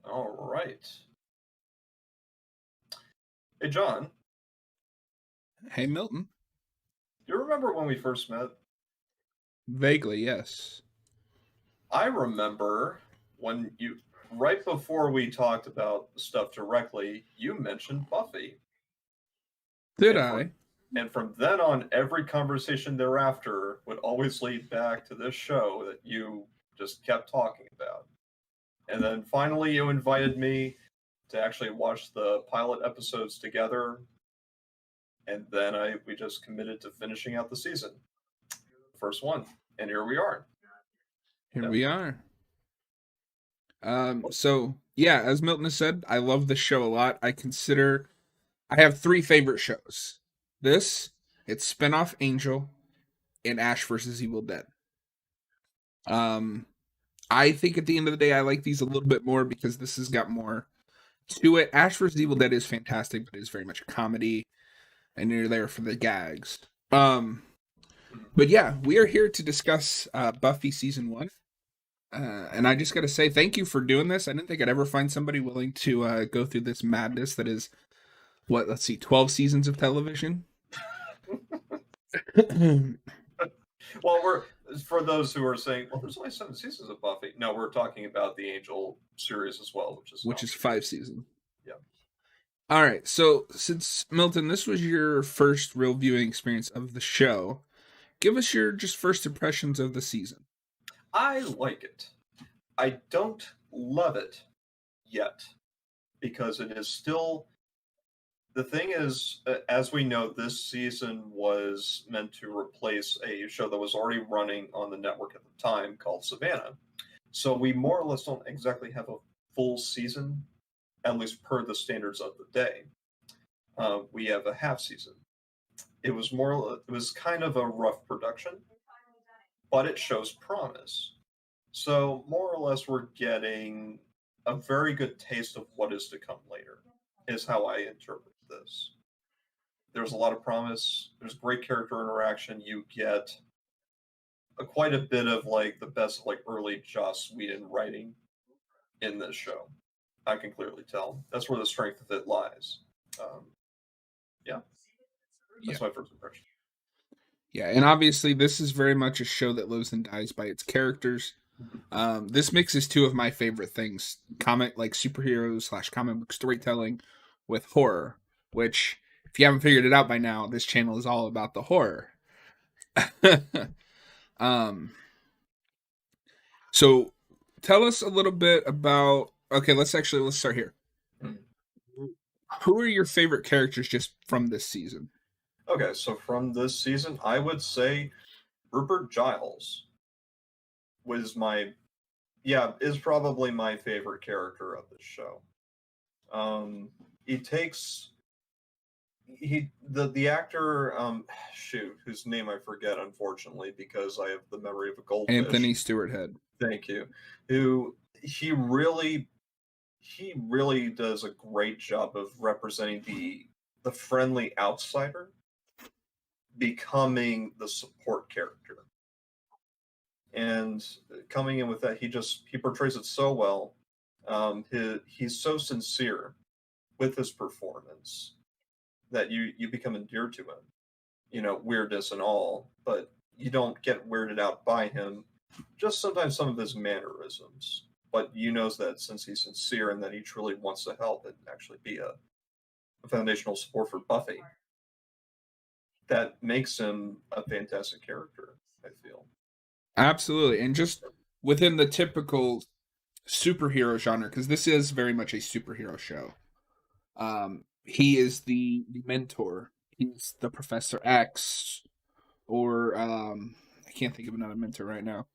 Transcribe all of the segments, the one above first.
All right. Hey, John, Hey, Milton. do you remember when we first met? Vaguely, yes. I remember when right before we talked about stuff directly, you mentioned Buffy. Did And for I? and from then on, every conversation thereafter would always lead back to this show that you just kept talking about. And then finally, you invited me to actually watch the pilot episodes together, and then we just committed to finishing out the season, first one, and here we are. Here Yeah. we are. So yeah, as Milton has said, I love this show a lot. I have three favorite shows. This, it's spinoff Angel, and Ash versus Evil Dead. Um, I think at the end of the day, I like these a little bit more because this has got more to it. Ash versus Evil Dead is fantastic, but it is very much a comedy, and you're there for the gags. But yeah, we are here to discuss Buffy season one. And I just got to say thank you for doing this. I didn't think I'd ever find somebody willing to go through this madness that is, what, let's see, 12 seasons of television? Well, we're for those who are saying, well, there's only 7 seasons of Buffy. No, we're talking about the Angel series as well, which is Which is 5 seasons. Yeah. All right. So, since Milton, this was your first real viewing experience of the show, give us your just first impressions of the season. I like it. I don't love it yet because it is still. The thing is, as we know, this season was meant to replace a show that was already running on the network at the time called Savannah. So we more or less don't exactly have a full season, at least per the standards of the day. We have a half season. It was kind of a rough production, but it shows promise. So more or less, we're getting a very good taste of what is to come later. Is how I interpret this. There's a lot of promise. There's great character interaction. You get quite a bit of like the best like early Joss Whedon writing in this show. I can clearly tell. That's where the strength of it lies. Um, yeah, Yeah. that's my first impression. Yeah. And obviously, this is very much a show that lives and dies by its characters. This mixes two of my favorite things: comic, like superheroes / comic book storytelling, with horror. Which, if you haven't figured it out by now, this channel is all about the horror. um, so tell us a little bit about. Okay, let's start here. Who are your favorite characters just from this season? Okay, so from this season, I would say Rupert Giles was is probably my favorite character of this show. He takes the actor shoot whose name I forget unfortunately because I have the memory of a goldfish. Anthony Stewart Head. Thank you. Who he really does a great job of representing the friendly outsider becoming the support character. And coming in with that, he portrays it so well. He's so sincere with his performance that you become endeared to him. You know, weirdness and all, but you don't get weirded out by him. Just sometimes some of his mannerisms, but you know that since he's sincere and that he truly wants to help and actually be a foundational support for Buffy, that makes him a fantastic character. I feel. Absolutely, and just within the typical superhero genre, because this is very much a superhero show. He is the mentor. He's the Professor X, or I can't think of another mentor right now.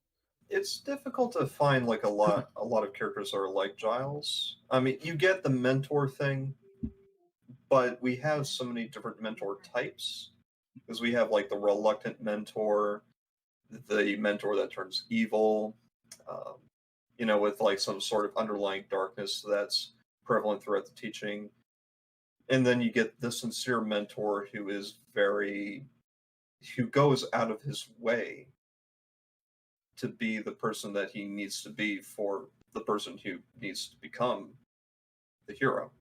It's difficult to find like a lot of characters that are like Giles. I mean, you get the mentor thing, but we have so many different mentor types because we have like the reluctant mentor, the mentor that turns evil, um, with like some sort of underlying darkness that's prevalent throughout the teaching. And then you get the sincere mentor who goes out of his way to be the person that he needs to be for the person who needs to become the hero.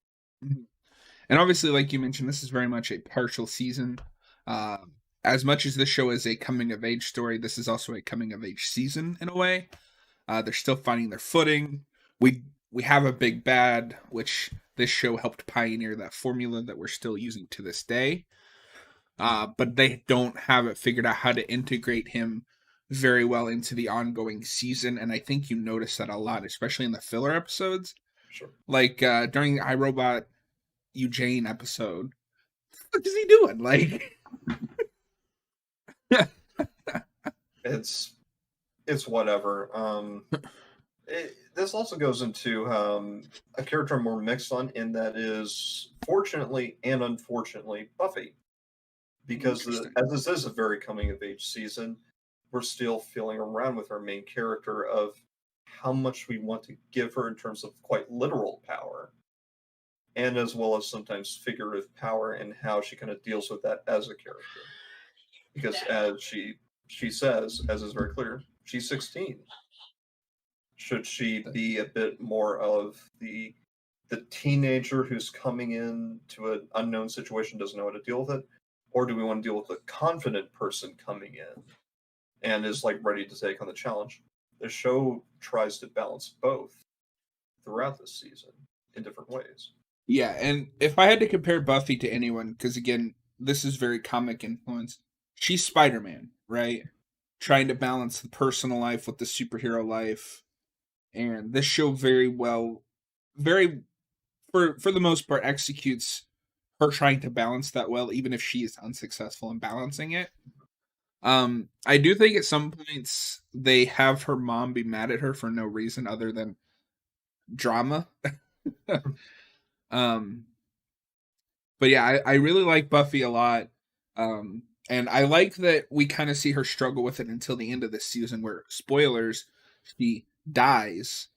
And obviously, like you mentioned, this is very much a partial season. As much as this show is a coming of age story, this is also a coming of age season in a way. They're still finding their footing. We have a big bad, which this show helped pioneer that formula that we're still using to this day. But they don't have it figured out how to integrate him very well into the ongoing season, and I think you notice that a lot, especially in the filler episodes. Sure. Like during the iRobot Eugene episode, what is he doing? Like, it's whatever. This also goes into a character I'm more mixed on, and that is, fortunately and unfortunately, Buffy. Because as this is a very coming of age season, we're still feeling around with our main character of how much we want to give her in terms of quite literal power, and as well as sometimes figurative power, and how she kind of deals with that as a character. Because as she says, as is very clear, she's 16. Should she be a bit more of the teenager who's coming into an unknown situation, doesn't know how to deal with it? Or do we want to deal with the confident person coming in and is like ready to take on the challenge? The show tries to balance both throughout this season in different ways. Yeah, and if I had to compare Buffy to anyone, because again, this is very comic influence, she's Spider-Man, right? Trying to balance the personal life with the superhero life. And this show very for the most part, executes her trying to balance that well, even if she is unsuccessful in balancing it. I do think at some points they have her mom be mad at her for no reason other than drama. But yeah, I really like Buffy a lot. And I like that we kind of see her struggle with it until the end of this season, where, spoilers, she dies.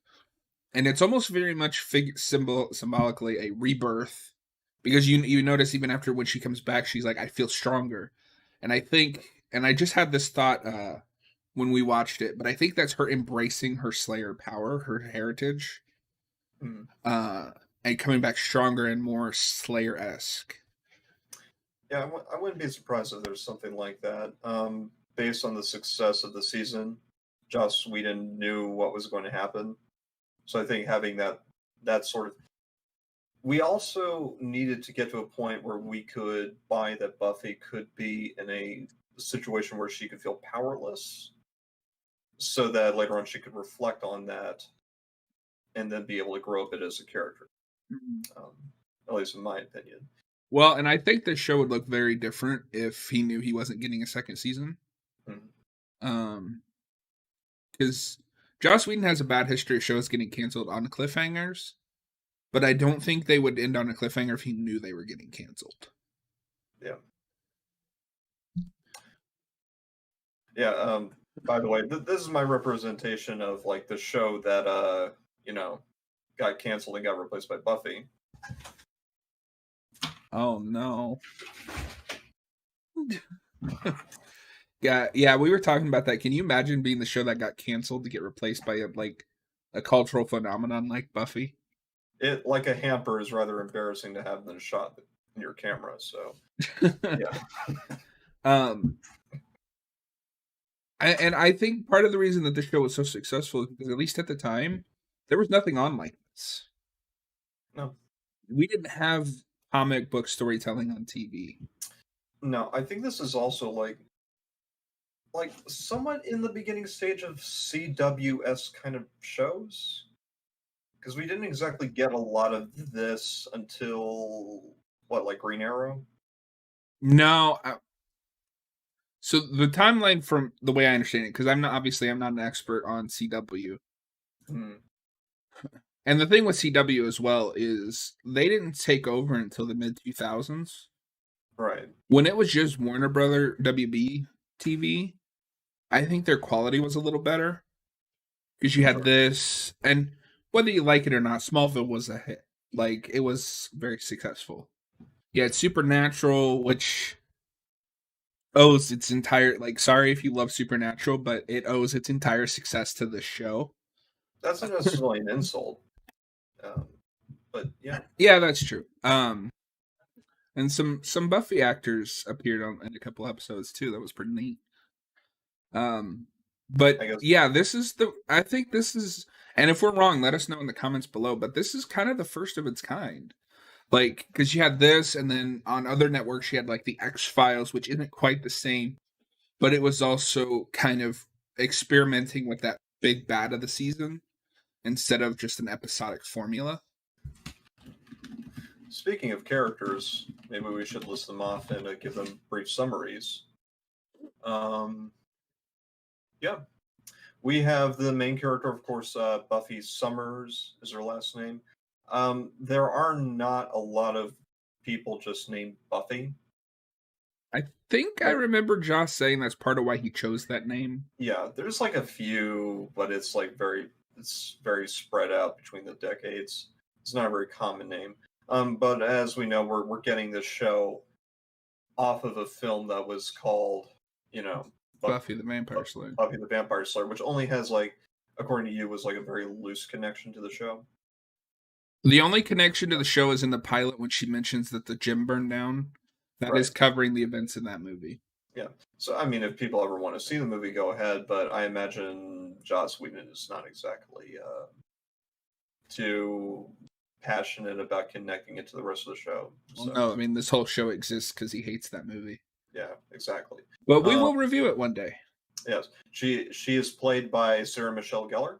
And it's almost very much symbolically a rebirth, because you notice even after when she comes back, she's like, I feel stronger. And I think, and I just had this thought when we watched it, but I think that's her embracing her Slayer power, her heritage, and coming back stronger and more Slayer-esque. Yeah, I wouldn't be surprised if there's something like that. Based on the success of the season, Joss Whedon knew what was going to happen. So I think having that sort of... We also needed to get to a point where we could buy that Buffy could be in a situation where she could feel powerless, so that later on she could reflect on that and then be able to grow a bit as a character. At least in my opinion. Well, and I think this show would look very different if he knew he wasn't getting a second season. Because Joss Whedon has a bad history of shows getting canceled on cliffhangers, but I don't think they would end on a cliffhanger if he knew they were getting canceled. Yeah. Yeah, by the way, this is my representation of like the show that got canceled and got replaced by Buffy. Oh no. Yeah, we were talking about that. Can you imagine being the show that got canceled to get replaced by a cultural phenomenon like Buffy? It, like a hamper, is rather embarrassing to have than a shot in your camera, so yeah. And I think part of the reason that this show was so successful is because, at least at the time, there was nothing on like this. No. We didn't have comic book storytelling on TV. No, I think this is also like somewhat in the beginning stage of CWS kind of shows. Because we didn't exactly get a lot of this until, like Green Arrow? No. So the timeline, from the way I understand it, because I'm not an expert on CW. And the thing with CW as well is they didn't take over until the mid-2000s. Right. When it was just Warner Brother WB TV, I think their quality was a little better. Because you had this, and whether you like it or not, Smallville was a hit. Like, it was very successful. You had Supernatural, which owes its entire, sorry if you love Supernatural, but it owes its entire success to this show. That's not necessarily an insult. But yeah. Yeah, that's true. And some Buffy actors appeared in a couple episodes too. That was pretty neat. But I guess yeah, I think this is, and if we're wrong, let us know in the comments below. But this is kind of the first of its kind. Like, because you had this, and then on other networks, you had like the X-Files, which isn't quite the same, but it was also kind of experimenting with that big bad of the season instead of just an episodic formula. Speaking of characters, maybe we should list them off and give them brief summaries. Yeah. We have the main character, of course, Buffy Summers is her last name. There are not a lot of people just named Buffy. I think I remember Josh saying that's part of why he chose that name. Yeah, there's like a few, but it's very spread out between the decades. It's not a very common name. But as we know, we're getting this show off of a film that was called, Buffy the Vampire Slayer. Buffy the Vampire Slayer, which only has according to you, was a very loose connection to the show. The only connection to the show is in the pilot when she mentions that the gym burned down. That is covering the events in that movie. Yeah. So, I mean, if people ever want to see the movie, go ahead. But I imagine Joss Whedon is not exactly too passionate about connecting it to the rest of the show. Well, no, I mean, this whole show exists because he hates that movie. Yeah, exactly. But we will review it one day. Yes. She is played by Sarah Michelle Gellar.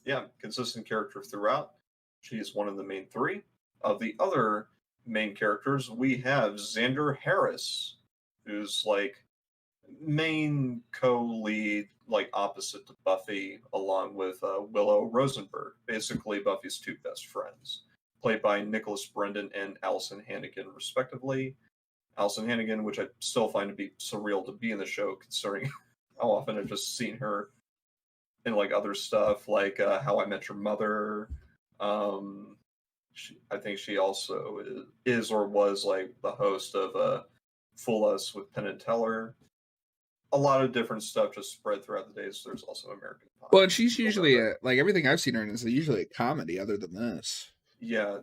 Yeah, consistent character throughout. She is one of the main three. Of the other main characters, we have Xander Harris, who's main co-lead, opposite to Buffy, along with Willow Rosenberg, basically Buffy's two best friends, played by Nicholas Brendan and Allison Hannigan, respectively. Allison Hannigan, which I still find to be surreal to be in the show, considering how often I've just seen her in other stuff, like How I Met Your Mother. I think she also is or was the host of Fool Us with Penn and Teller. A lot of different stuff just spread throughout the days. There's also American Pie. Well, and she's usually everything I've seen her in is usually a comedy, other than this. Yeah,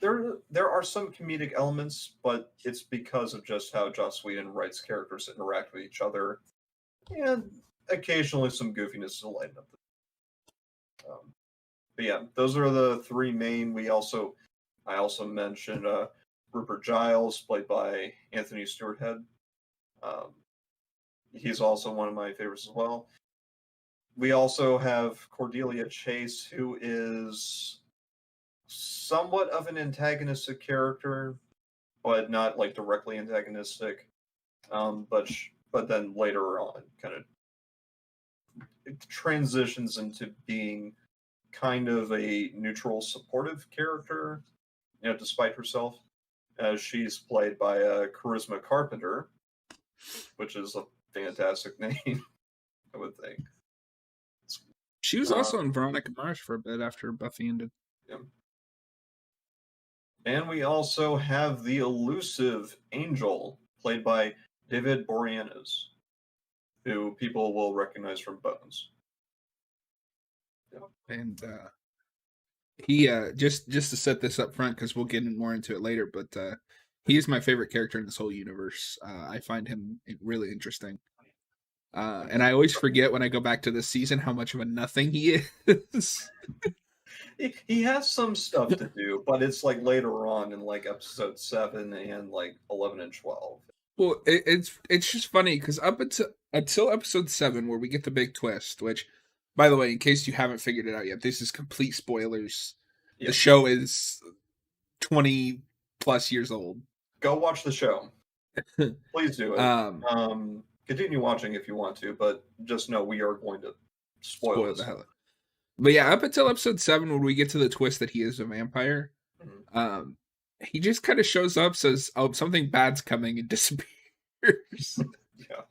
there are some comedic elements, but it's because of just how Joss Whedon writes characters that interact with each other, and occasionally some goofiness to lighten up. But yeah, those are the three main. I also mentioned Rupert Giles, played by Anthony Stewart Head. He's also one of my favorites as well. We also have Cordelia Chase, who is somewhat of an antagonistic character, but not directly antagonistic. But then later on, kind of it transitions into being kind of a neutral, supportive character, despite herself. She's played by Charisma Carpenter, which is a fantastic name, I would think. She was also in Veronica Mars for a bit after Buffy ended. Yeah. And we also have the Elusive Angel, played by David Boreanaz, who people will recognize from Bones. Yeah. And he just to set this up front, because we'll get more into it later, but he is my favorite character in this whole universe. I find him really interesting. And I always forget when I go back to this season how much of a nothing he is. He has some stuff to do, but it's later on in episode 7 and 11 and 12. Well, it's just funny because up until episode 7, where we get the big twist, which, by the way, in case you haven't figured it out yet, this is complete spoilers. Yep. The show is 20 plus years old. Go watch the show. Please do it. Continue watching if you want to, but just know we are going to spoil the hell. But yeah, up until episode 7, when we get to the twist that he is a vampire, he just kind of shows up, says, "Oh, something bad's coming," and disappears. Yeah.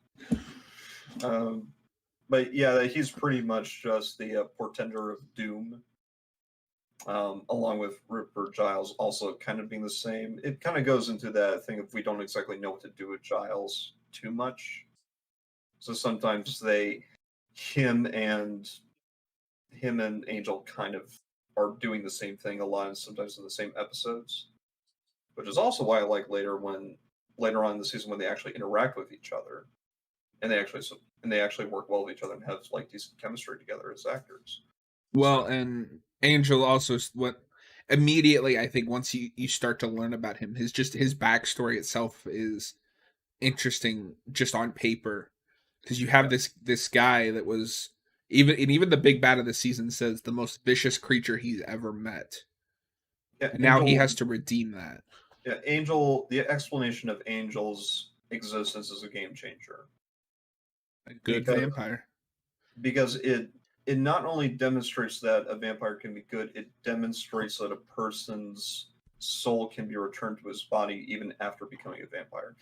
But yeah, he's pretty much just the portender of doom. Along with Rupert Giles also kind of being the same. It kind of goes into that thing of we don't exactly know what to do with Giles too much. So sometimes him and Angel kind of are doing the same thing a lot, and sometimes in the same episodes. Which is also why I like later on in the season when they actually interact with each other, and they actually work well with each other and have like decent chemistry together as actors. Well, and Angel also what immediately I think once you start to learn about him, his backstory itself is interesting just on paper, because you have this guy that was even the big bad of the season says the most vicious creature he's ever met. Yeah, and now he has to redeem that. Yeah, Angel, the explanation of Angel's existence is a game changer. A good vampire. Because it not only demonstrates that a vampire can be good, it demonstrates that a person's soul can be returned to his body even after becoming a vampire.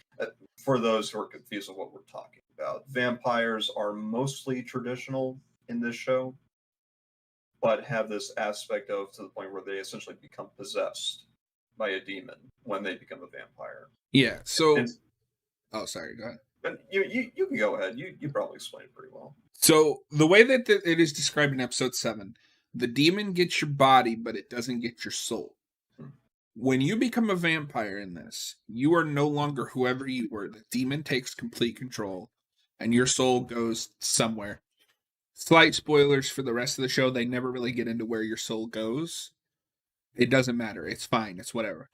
For those who are confused on what we're talking about, vampires are mostly traditional in this show, but have this aspect of to the point where they essentially become possessed by a demon when they become a vampire. Yeah. So, sorry. Go ahead. But you can go ahead. You probably explained it pretty well. So the way that it is described in episode 7, the demon gets your body, but it doesn't get your soul. When you become a vampire in this, you are no longer whoever you were. The demon takes complete control, and your soul goes somewhere. Slight spoilers for the rest of the show. They never really get into where your soul goes. It doesn't matter. It's fine. It's whatever.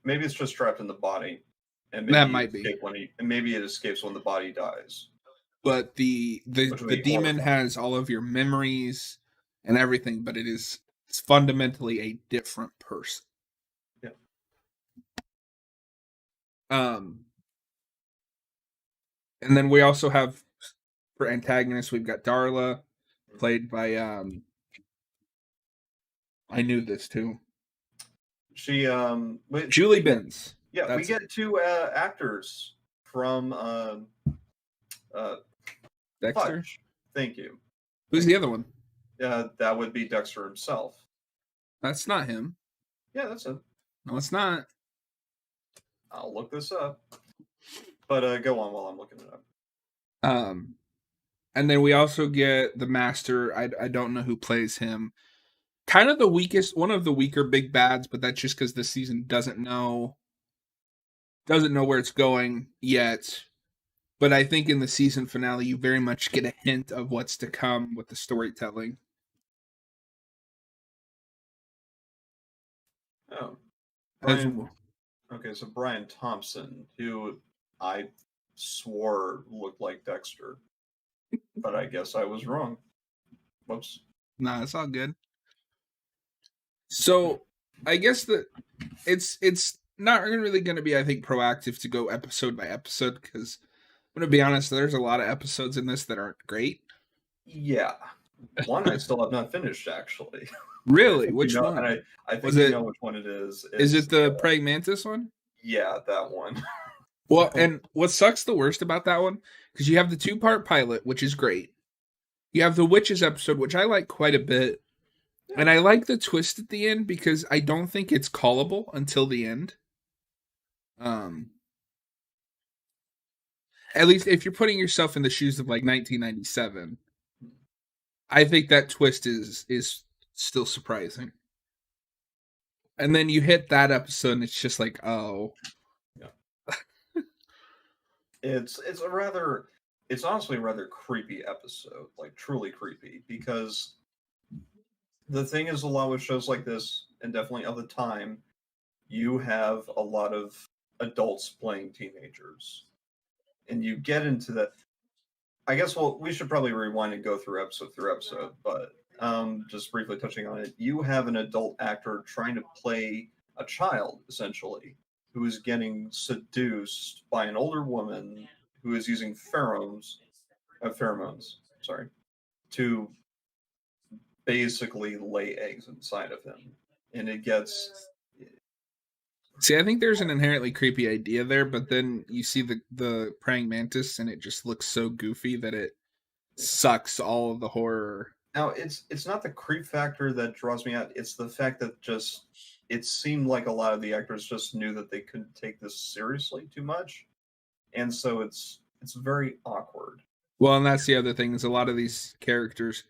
Maybe it's just trapped in the body. And maybe that might be. And maybe it escapes when the body dies. But the demon has all of your memories and everything, but it's fundamentally a different person. Yeah. And then we also have, for antagonists, we've got Darla, played by I knew this too. She Julie Benz. Yeah, we get 2 actors from Dexter. Fudge. Thank you. Who's the other one? That would be Dexter himself. That's not him. Yeah, that's him. No, it's not. I'll look this up. But go on while I'm looking it up. And then we also get the Master. I don't know who plays him. Kind of one of the weaker big bads, but that's just because this season doesn't know where it's going yet. But I think in the season finale, you very much get a hint of what's to come with the storytelling. Oh. Okay, so Brian Thompson, who I swore looked like Dexter. But I guess I was wrong. Whoops. Nah, it's all good. So, I guess that it's not really going to be, I think, proactive to go episode by episode, because I'm going to be honest, there's a lot of episodes in this that aren't great. Yeah. One I still have not finished, actually. Really? Which one? And I think you know which one it is. Is it the Praying Mantis one? Yeah, that one. Well, and what sucks the worst about that one, because you have the 2-part pilot, which is great. You have the Witches episode, which I like quite a bit. Yeah. And I like the twist at the end, because I don't think it's callable until the end. At least if you're putting yourself in the shoes of like 1997, I think that twist is still surprising. And then you hit that episode and it's just like, oh. Yeah. It's honestly a rather creepy episode, like truly creepy, because the thing is, a lot with shows like this, and definitely of the time, you have a lot of adults playing teenagers. And you get into that. I guess we should probably rewind and go through episode, but just briefly touching on it, you have an adult actor trying to play a child, essentially, who is getting seduced by an older woman who is using pheromones, to basically lay eggs inside of him. And it gets... See, I think there's an inherently creepy idea there, but then you see the praying mantis and it just looks so goofy that it sucks all of the horror. Now, it's not the creep factor that draws me out. It's the fact that just it seemed like a lot of the actors just knew that they couldn't take this seriously too much. And so it's very awkward. Well, and that's the other thing, is a lot of these characters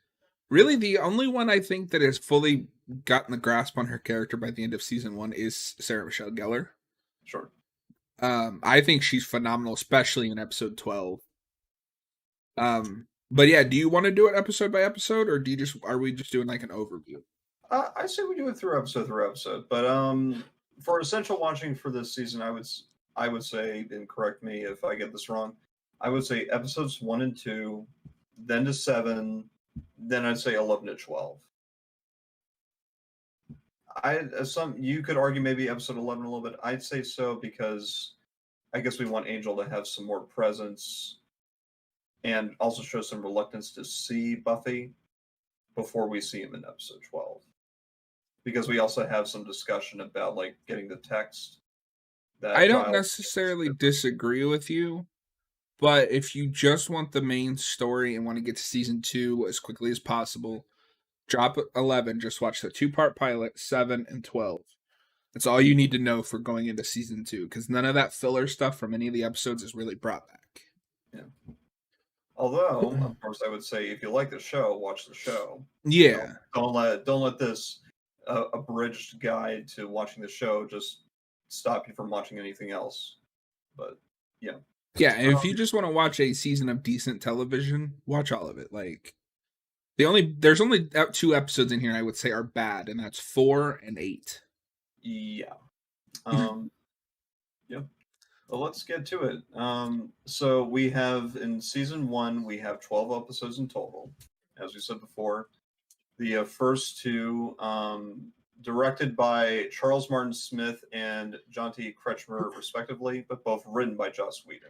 Really, the only one I think that has fully gotten the grasp on her character by the end of season 1 is Sarah Michelle Gellar. Sure. I think she's phenomenal, especially in episode 12. But yeah, do you want to do it episode by episode, or are we just doing like an overview? I say we do it through episode, but for essential watching for this season, I would say, and correct me if I get this wrong, I would say episodes 1 and 2, then to 7, then I'd say 11 to 12. You could argue maybe episode 11 a little bit. I'd say so because I guess we want Angel to have some more presence and also show some reluctance to see Buffy before we see him in episode 12. Because we also have some discussion about like getting the text that I don't Giles necessarily disagree with you, but if you just want the main story and want to get to season 2 as quickly as possible, drop 11, just watch the 2-part pilot, 7 and 12. That's all you need to know for going into season 2, because none of that filler stuff from any of the episodes is really brought back. Yeah. Although, of course, I would say if you like the show, watch the show. Yeah. Don't let this abridged guide to watching the show just stop you from watching anything else. But yeah. Yeah, and if you just want to watch a season of decent television, watch all of it. Like there's only 2 episodes in here I would say are bad, and that's 4 and 8. Yeah. Yeah. Well, let's get to it. So we have in season 1, we have 12 episodes in total, as we said before. The first 2, directed by Charles Martin Smith and John T. Kretschmer, respectively, but both written by Joss Whedon.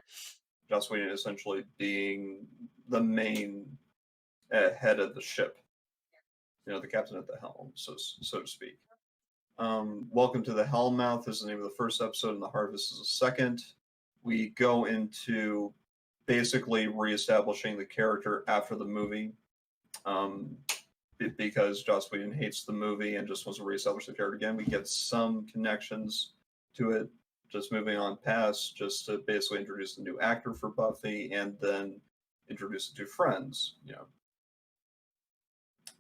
Joss Whedon essentially being the main head of the ship, the captain at the helm, so to speak. Welcome to the Hellmouth is the name of the first episode, and The Harvest is the second. We go into basically reestablishing the character after the movie, because Joss Whedon hates the movie and just wants to reestablish the character again. We get some connections to it, just moving on past, just to basically introduce the new actor for Buffy, and then introduce the 2 friends,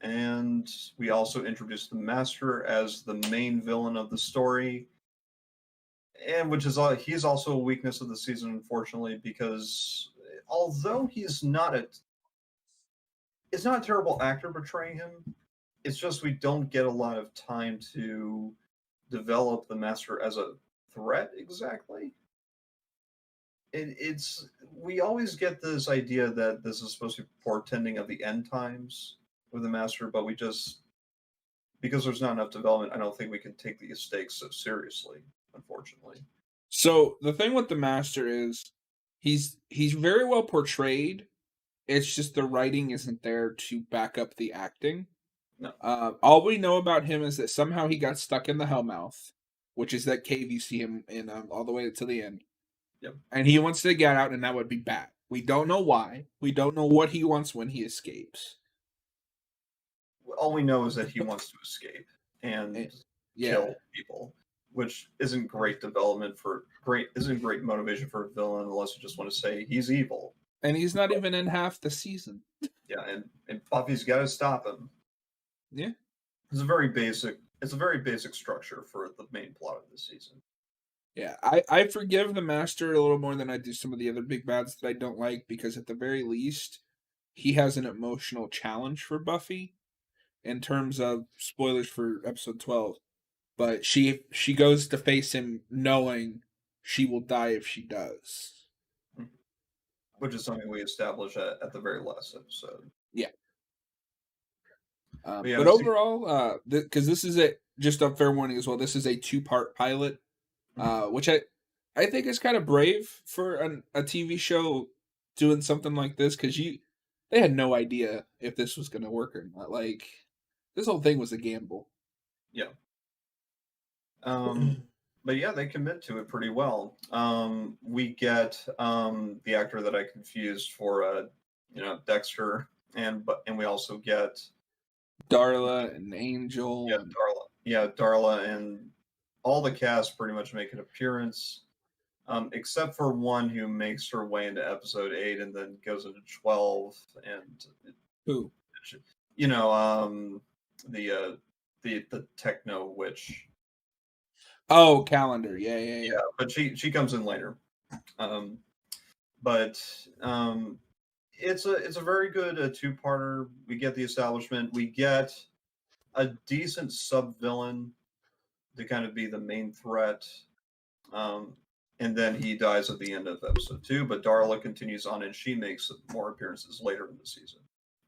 And we also introduced the Master as the main villain of the story, and he's also a weakness of the season, unfortunately, because although it's not a terrible actor portraying him, it's just we don't get a lot of time to develop the Master as a threat exactly. We always get this idea that this is supposed to be portending of the end times with the Master, but because there's not enough development, I don't think we can take these stakes so seriously, unfortunately. So the thing with the Master is he's very well portrayed. It's just the writing isn't there to back up the acting. No. All we know about him is that somehow he got stuck in the Hellmouth, which is that cave you see him in all the way to the end. Yep. And he wants to get out, and that would be bad. We don't know why. We don't know what he wants when he escapes. All we know is that he wants to escape and kill people, which isn't great isn't great motivation for a villain unless you just want to say he's evil. And he's not even in half the season. Yeah, and Buffy's got to stop him. Yeah, it's a very basic structure for the main plot of this season. Yeah, I forgive the Master a little more than I do some of the other big bads that I don't like, because at the very least, he has an emotional challenge for Buffy in terms of spoilers for episode 12. But she goes to face him knowing she will die if she does. Which is something we establish at the very last episode. Yeah. But overall, because this is just a fair warning as well, this is a 2-part pilot, which I think is kind of brave for a TV show doing something like this, because they had no idea if this was going to work or not. Like, this whole thing was a gamble. Yeah. But yeah, they commit to it pretty well. We get the actor that I confused for Dexter, and we also get Darla and Angel. Yeah, Darla. Yeah, Darla, and all the cast pretty much make an appearance, except for one who makes her way into episode 8 and then goes into 12. And who? You know, the the techno witch. Oh, Calendar. Yeah, yeah, Yeah, yeah. but she comes in later. Um, but it's a very good two-parter. We get the establishment. We get a decent sub-villain to kind of be the main threat. Um, and then he dies at the end of episode 2, but Darla continues on and she makes more appearances later in the season.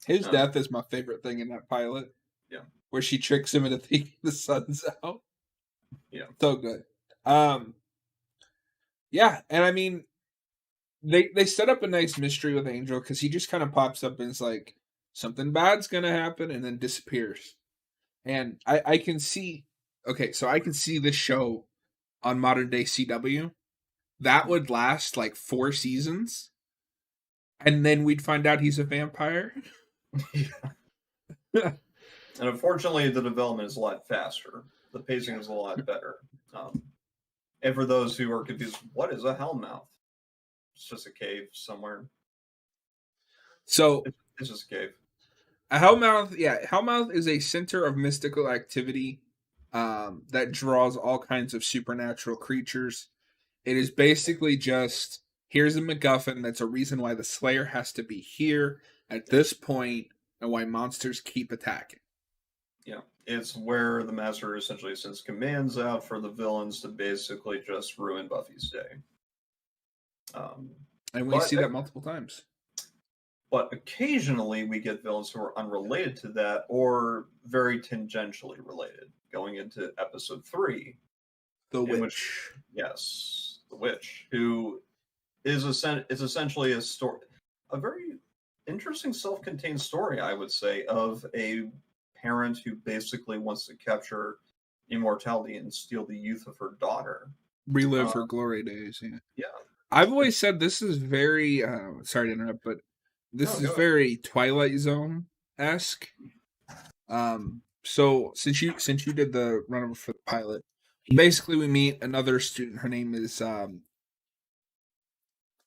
His death is my favorite thing in that pilot. Yeah. Where she tricks him into thinking the sun's out. Yeah. So good. Yeah, and I mean, they set up a nice mystery with Angel because he just kind of pops up and is like, something bad's gonna happen, and then disappears. And I can see, okay, so I can see this show on modern day CW that would last like 4 seasons, and then we'd find out he's a vampire. Yeah. And unfortunately, the development is a lot faster. The pacing is a lot better. And for those who are confused, what is a hellmouth? It's just a cave somewhere. So It's just a cave. a Hellmouth, yeah, Hellmouth is a center of mystical activity that draws all kinds of supernatural creatures. It is basically just here's a MacGuffin that's a reason why the Slayer has to be here at this point and why monsters keep attacking. Yeah, it's where the Master essentially sends commands out for the villains to basically just ruin Buffy's day. And we see that multiple times. But occasionally we get villains who are unrelated to that or very tangentially related. Going into episode 3, The Witch. Yes, the Witch, who is essentially a story, a very interesting self-contained story, I would say, of a parent who basically wants to capture immortality and steal the youth of her daughter. Relive her glory days. Yeah. Yeah. I've always said this is very, sorry to interrupt, but this is very Twilight Zone esque. So since you did the run for the pilot, basically we meet another student. Her name is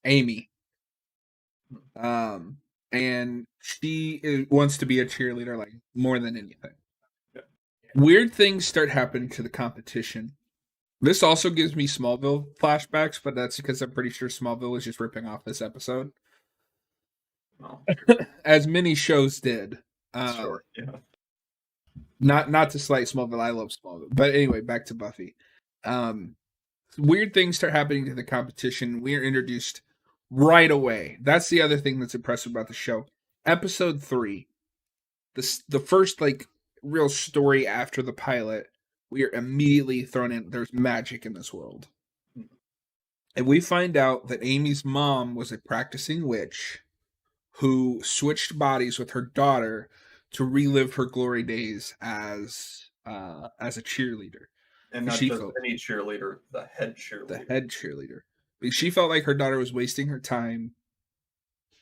Amy. And she wants to be a cheerleader like more than anything. Yeah. Weird things start happening to the competition. This also gives me Smallville flashbacks, but that's because I'm pretty sure Smallville is just ripping off this episode. Oh. As many shows did. Sure, yeah. Not to slight Smallville, I love Smallville. But anyway, back to Buffy. Weird things start happening to the competition. We are introduced right away. That's the other thing that's impressive about the show. Episode 3, the first like real story after the pilot, we are immediately thrown in. There's magic in this world. And we find out that Amy's mom was a practicing witch who switched bodies with her daughter to relive her glory days as a cheerleader. And not just any cheerleader, the head cheerleader. The head cheerleader. Because she felt like her daughter was wasting her time.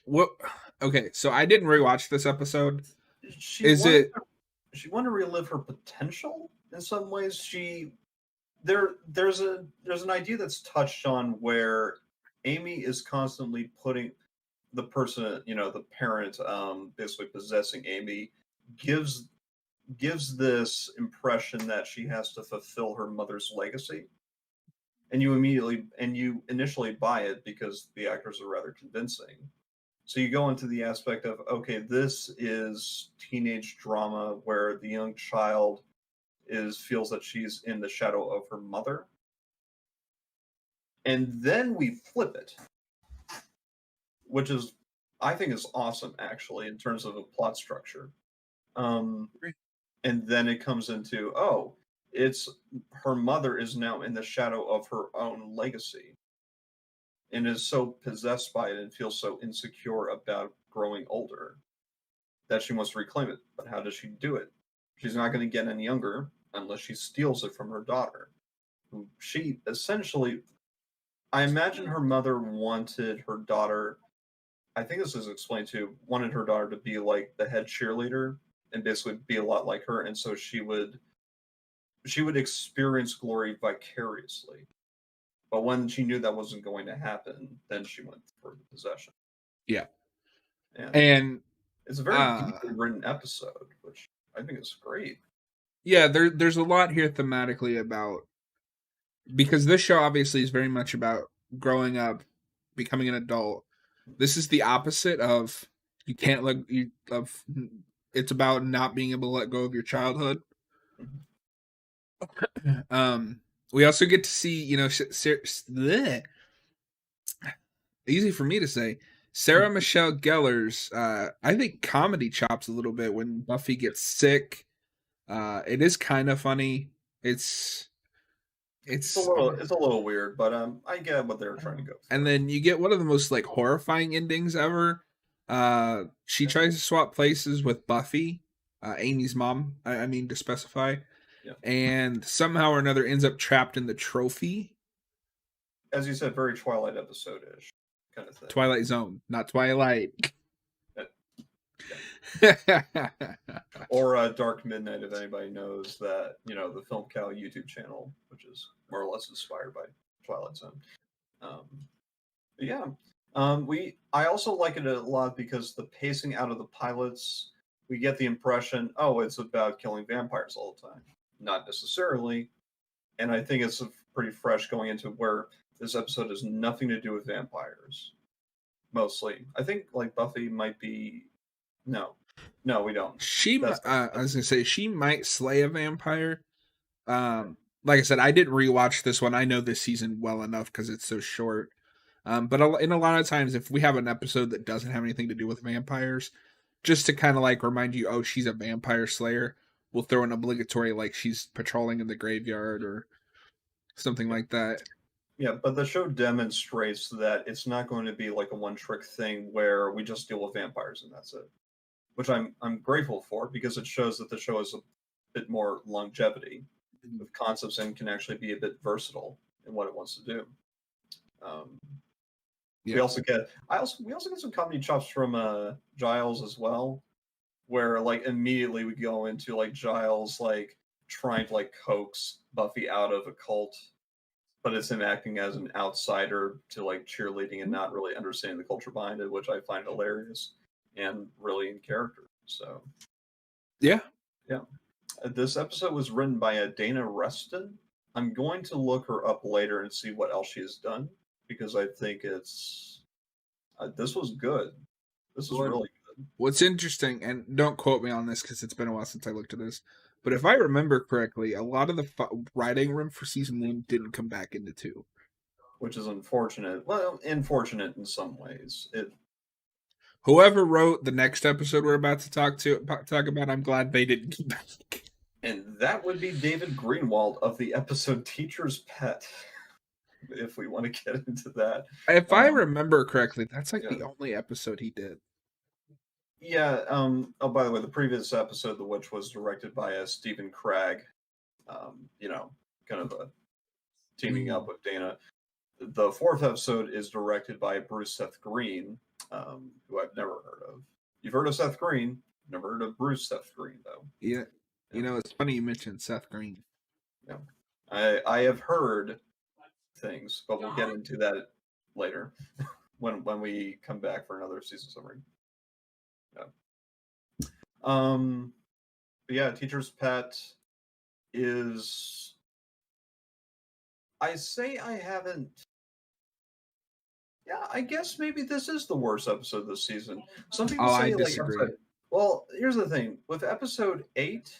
What? Okay, so I didn't rewatch this episode. She wanted to relive her potential in some ways. There's an idea that's touched on where Amy is constantly putting the person, the parent, basically possessing Amy, gives this impression that she has to fulfill her mother's legacy. And you initially buy it because the actors are rather convincing. So you go into the aspect of, okay, this is teenage drama where the young child feels that she's in the shadow of her mother. And then we flip it, which is, I think, is awesome, actually, in terms of a plot structure. And then it comes into, it's her mother is now in the shadow of her own legacy and is so possessed by it and feels so insecure about growing older that she wants to reclaim it. But how does she do it? She's not going to get any younger unless she steals it from her daughter. She essentially, I imagine her mother wanted her daughter, I think this is explained too, wanted her daughter to be like the head cheerleader and basically be a lot like her. And so she would experience glory vicariously. But when she knew that wasn't going to happen, then she went for the possession. Yeah. And It's a very deeply written episode, which I think is great. Yeah, there's a lot here thematically about, because this show obviously is very much about growing up, becoming an adult. This is the opposite of you can't let you of. It's about not being able to let go of your childhood. We also get to see, easy for me to say, Sarah Michelle Gellar's, I think, comedy chops a little bit when Buffy gets sick. It is kind of funny. It's It's a little weird, but I get what they were trying to go for. And then you get one of the most like horrifying endings ever. She tries to swap places with Buffy, Amy's mom. I mean to specify, and somehow or another ends up trapped in the trophy. As you said, very Twilight episode-ish kind of thing. Twilight Zone, not Twilight. Or Dark Midnight, if anybody knows that, the Film Cow YouTube channel, which is more or less inspired by Twilight Zone. I also like it a lot because the pacing out of the pilots, we get the impression, it's about killing vampires all the time. Not necessarily. And I think it's pretty fresh going into where this episode has nothing to do with vampires. Mostly. I think, like, Buffy might be... No, we don't. I was going to say, she might slay a vampire. Like I said, I didn't rewatch this one. I know this season well enough because it's so short. But in a lot of times, if we have an episode that doesn't have anything to do with vampires, just to kind of like remind you, she's a vampire slayer, we'll throw an obligatory, like she's patrolling in the graveyard or something like that. Yeah, but the show demonstrates that it's not going to be like a one-trick thing where we just deal with vampires and that's it. Which I'm grateful for, because it shows that the show has a bit more longevity with concepts and can actually be a bit versatile in what it wants to do. We also get some comedy chops from Giles as well, where like immediately we go into like Giles like trying to like coax Buffy out of a cult, but it's him acting as an outsider to like cheerleading and not really understanding the culture behind it, which I find hilarious and really in character. So yeah. This episode was written by Dana Reston. I'm going to look her up later and see what else she has done, because I think it's this was good. This was really good. What's interesting, and don't quote me on this because it's been a while since I looked at this, but if I remember correctly, a lot of the writing room for season 1 didn't come back into 2, which is unfortunate. Well, unfortunate in some ways. Whoever wrote the next episode we're about to talk about, I'm glad they didn't come back. And that would be David Greenwald of the episode Teacher's Pet, if we want to get into that. If I remember correctly, that's like the only episode he did. Yeah. By the way, the previous episode, The Witch, was directed by Stephen Cragg. Kind of teaming up with Dana. The fourth episode is directed by Bruce Seth Green, who I've never heard of. You've heard of Seth Green, never heard of Bruce Seth Green, though. Yeah. It's funny you mentioned Seth Green. Yeah. I have heard things, but we'll get into that later when we come back for another season summary. Yeah. Teacher's Pet is... I say I haven't... Yeah, I guess maybe this is the worst episode this season. Some people say... I disagree. Well, here's the thing. With episode 8,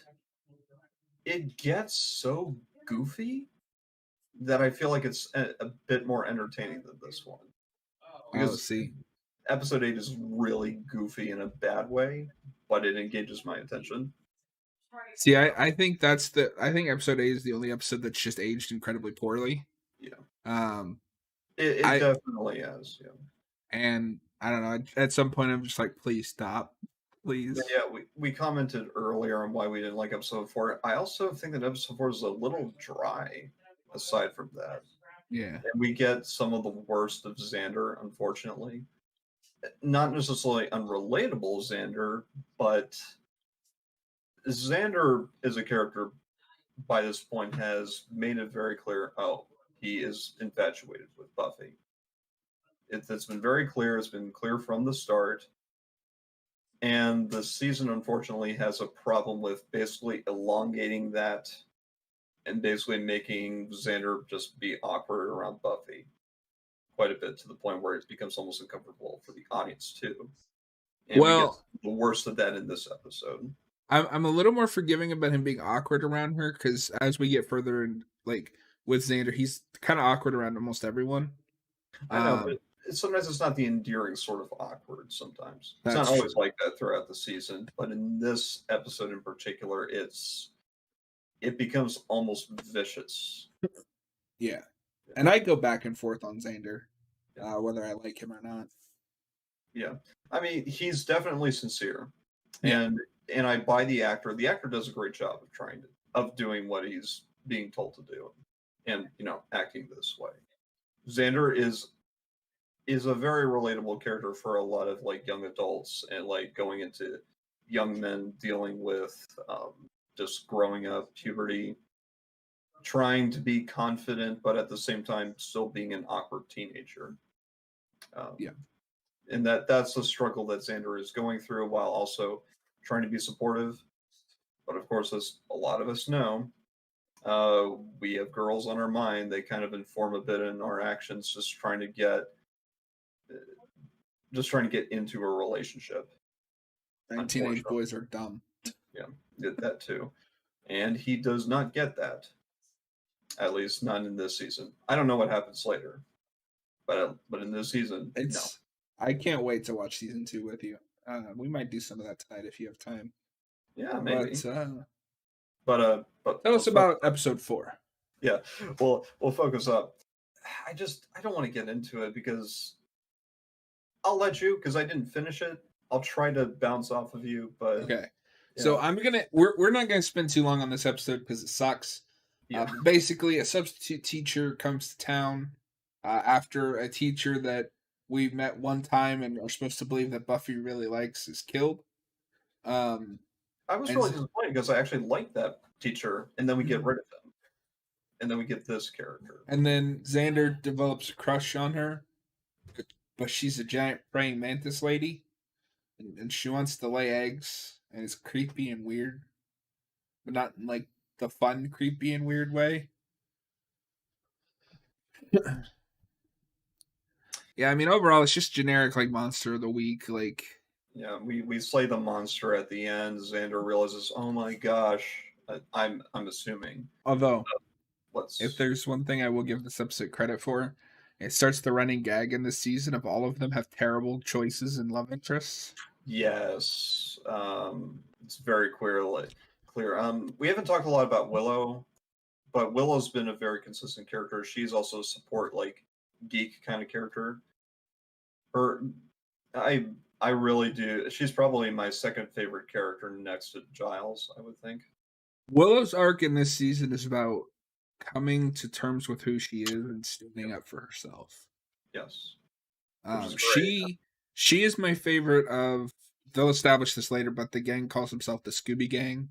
it gets so goofy that I feel like it's a bit more entertaining than this one. Because episode 8 is really goofy in a bad way, but it engages my attention. See, I think episode 8 is the only episode that's just aged incredibly poorly. Yeah. It definitely has, yeah. And I don't know, at some point I'm just like, please stop. Please. Yeah, we commented earlier on why we didn't like episode 4. I also think that episode 4 is a little dry, aside from that. Yeah. And we get some of the worst of Xander, unfortunately. Not necessarily unrelatable Xander, but Xander is a character by this point has made it very clear, he is infatuated with Buffy. It's been very clear. It's been clear from the start. And the season, unfortunately, has a problem with basically elongating that and basically making Xander just be awkward around Buffy quite a bit, to the point where it becomes almost uncomfortable for the audience too. And we get Well, the worst of that in this episode. I'm a little more forgiving about him being awkward around her, because as we get further in, like with Xander, he's kind of awkward around almost everyone. I know, but sometimes it's not the endearing sort of awkward. Sometimes it's not That's always true. like that throughout the season, but in this episode in particular, it becomes almost vicious. Yeah. And I go back and forth on Xander, Yeah. whether I like him or not. Yeah, I mean, he's definitely sincere, Yeah. and I buy the actor. The actor does a great job of doing what he's being told to do, and acting this way. Xander is a very relatable character for a lot of like young adults, and like going into young men dealing with just growing up, puberty, trying to be confident, but at the same time still being an awkward teenager. Yeah. And that's the struggle that Xander is going through, while also trying to be supportive. But of course, as a lot of us know, we have girls on our mind. They kind of inform a bit in our actions, just trying to get into a relationship. And teenage boys are dumb. Yeah, that too. And he does not get that. At least not in this season. I don't know what happens later, but in this season, no. I can't wait to watch season 2 with you. We might do some of that tonight if you have time. Yeah, maybe. But tell us about episode 4. Yeah, we'll focus up. I don't want to get into it because I'll let you, because I didn't finish it. I'll try to bounce off of you, but okay. So we're not gonna spend too long on this episode because it sucks. Yeah. Basically, a substitute teacher comes to town after a teacher that we met one time and are supposed to believe that Buffy really likes is killed. I was really disappointed because I actually liked that teacher, and then we get rid of him, and then we get this character. And then Xander develops a crush on her, but she's a giant praying mantis lady, and she wants to lay eggs, and it's creepy and weird, but not in like the fun, creepy and weird way. Yeah, I mean, overall, it's just generic, like, monster of the week. Like, yeah, we slay the monster at the end. Xander realizes, oh my gosh, I'm assuming. Although, if there's one thing I will give this episode credit for, it starts the running gag in this season of all of them have terrible choices in love interests. Yes, it's very clear. We haven't talked a lot about Willow, but Willow's been a very consistent character. She's also a support, like, geek kind of character. I really do. She's probably my second favorite character next to Giles, I would think. Willow's arc in this season is about coming to terms with who she is and standing up for herself. Yes. She is my favorite of. They'll establish this later, but the gang calls himself the Scooby Gang.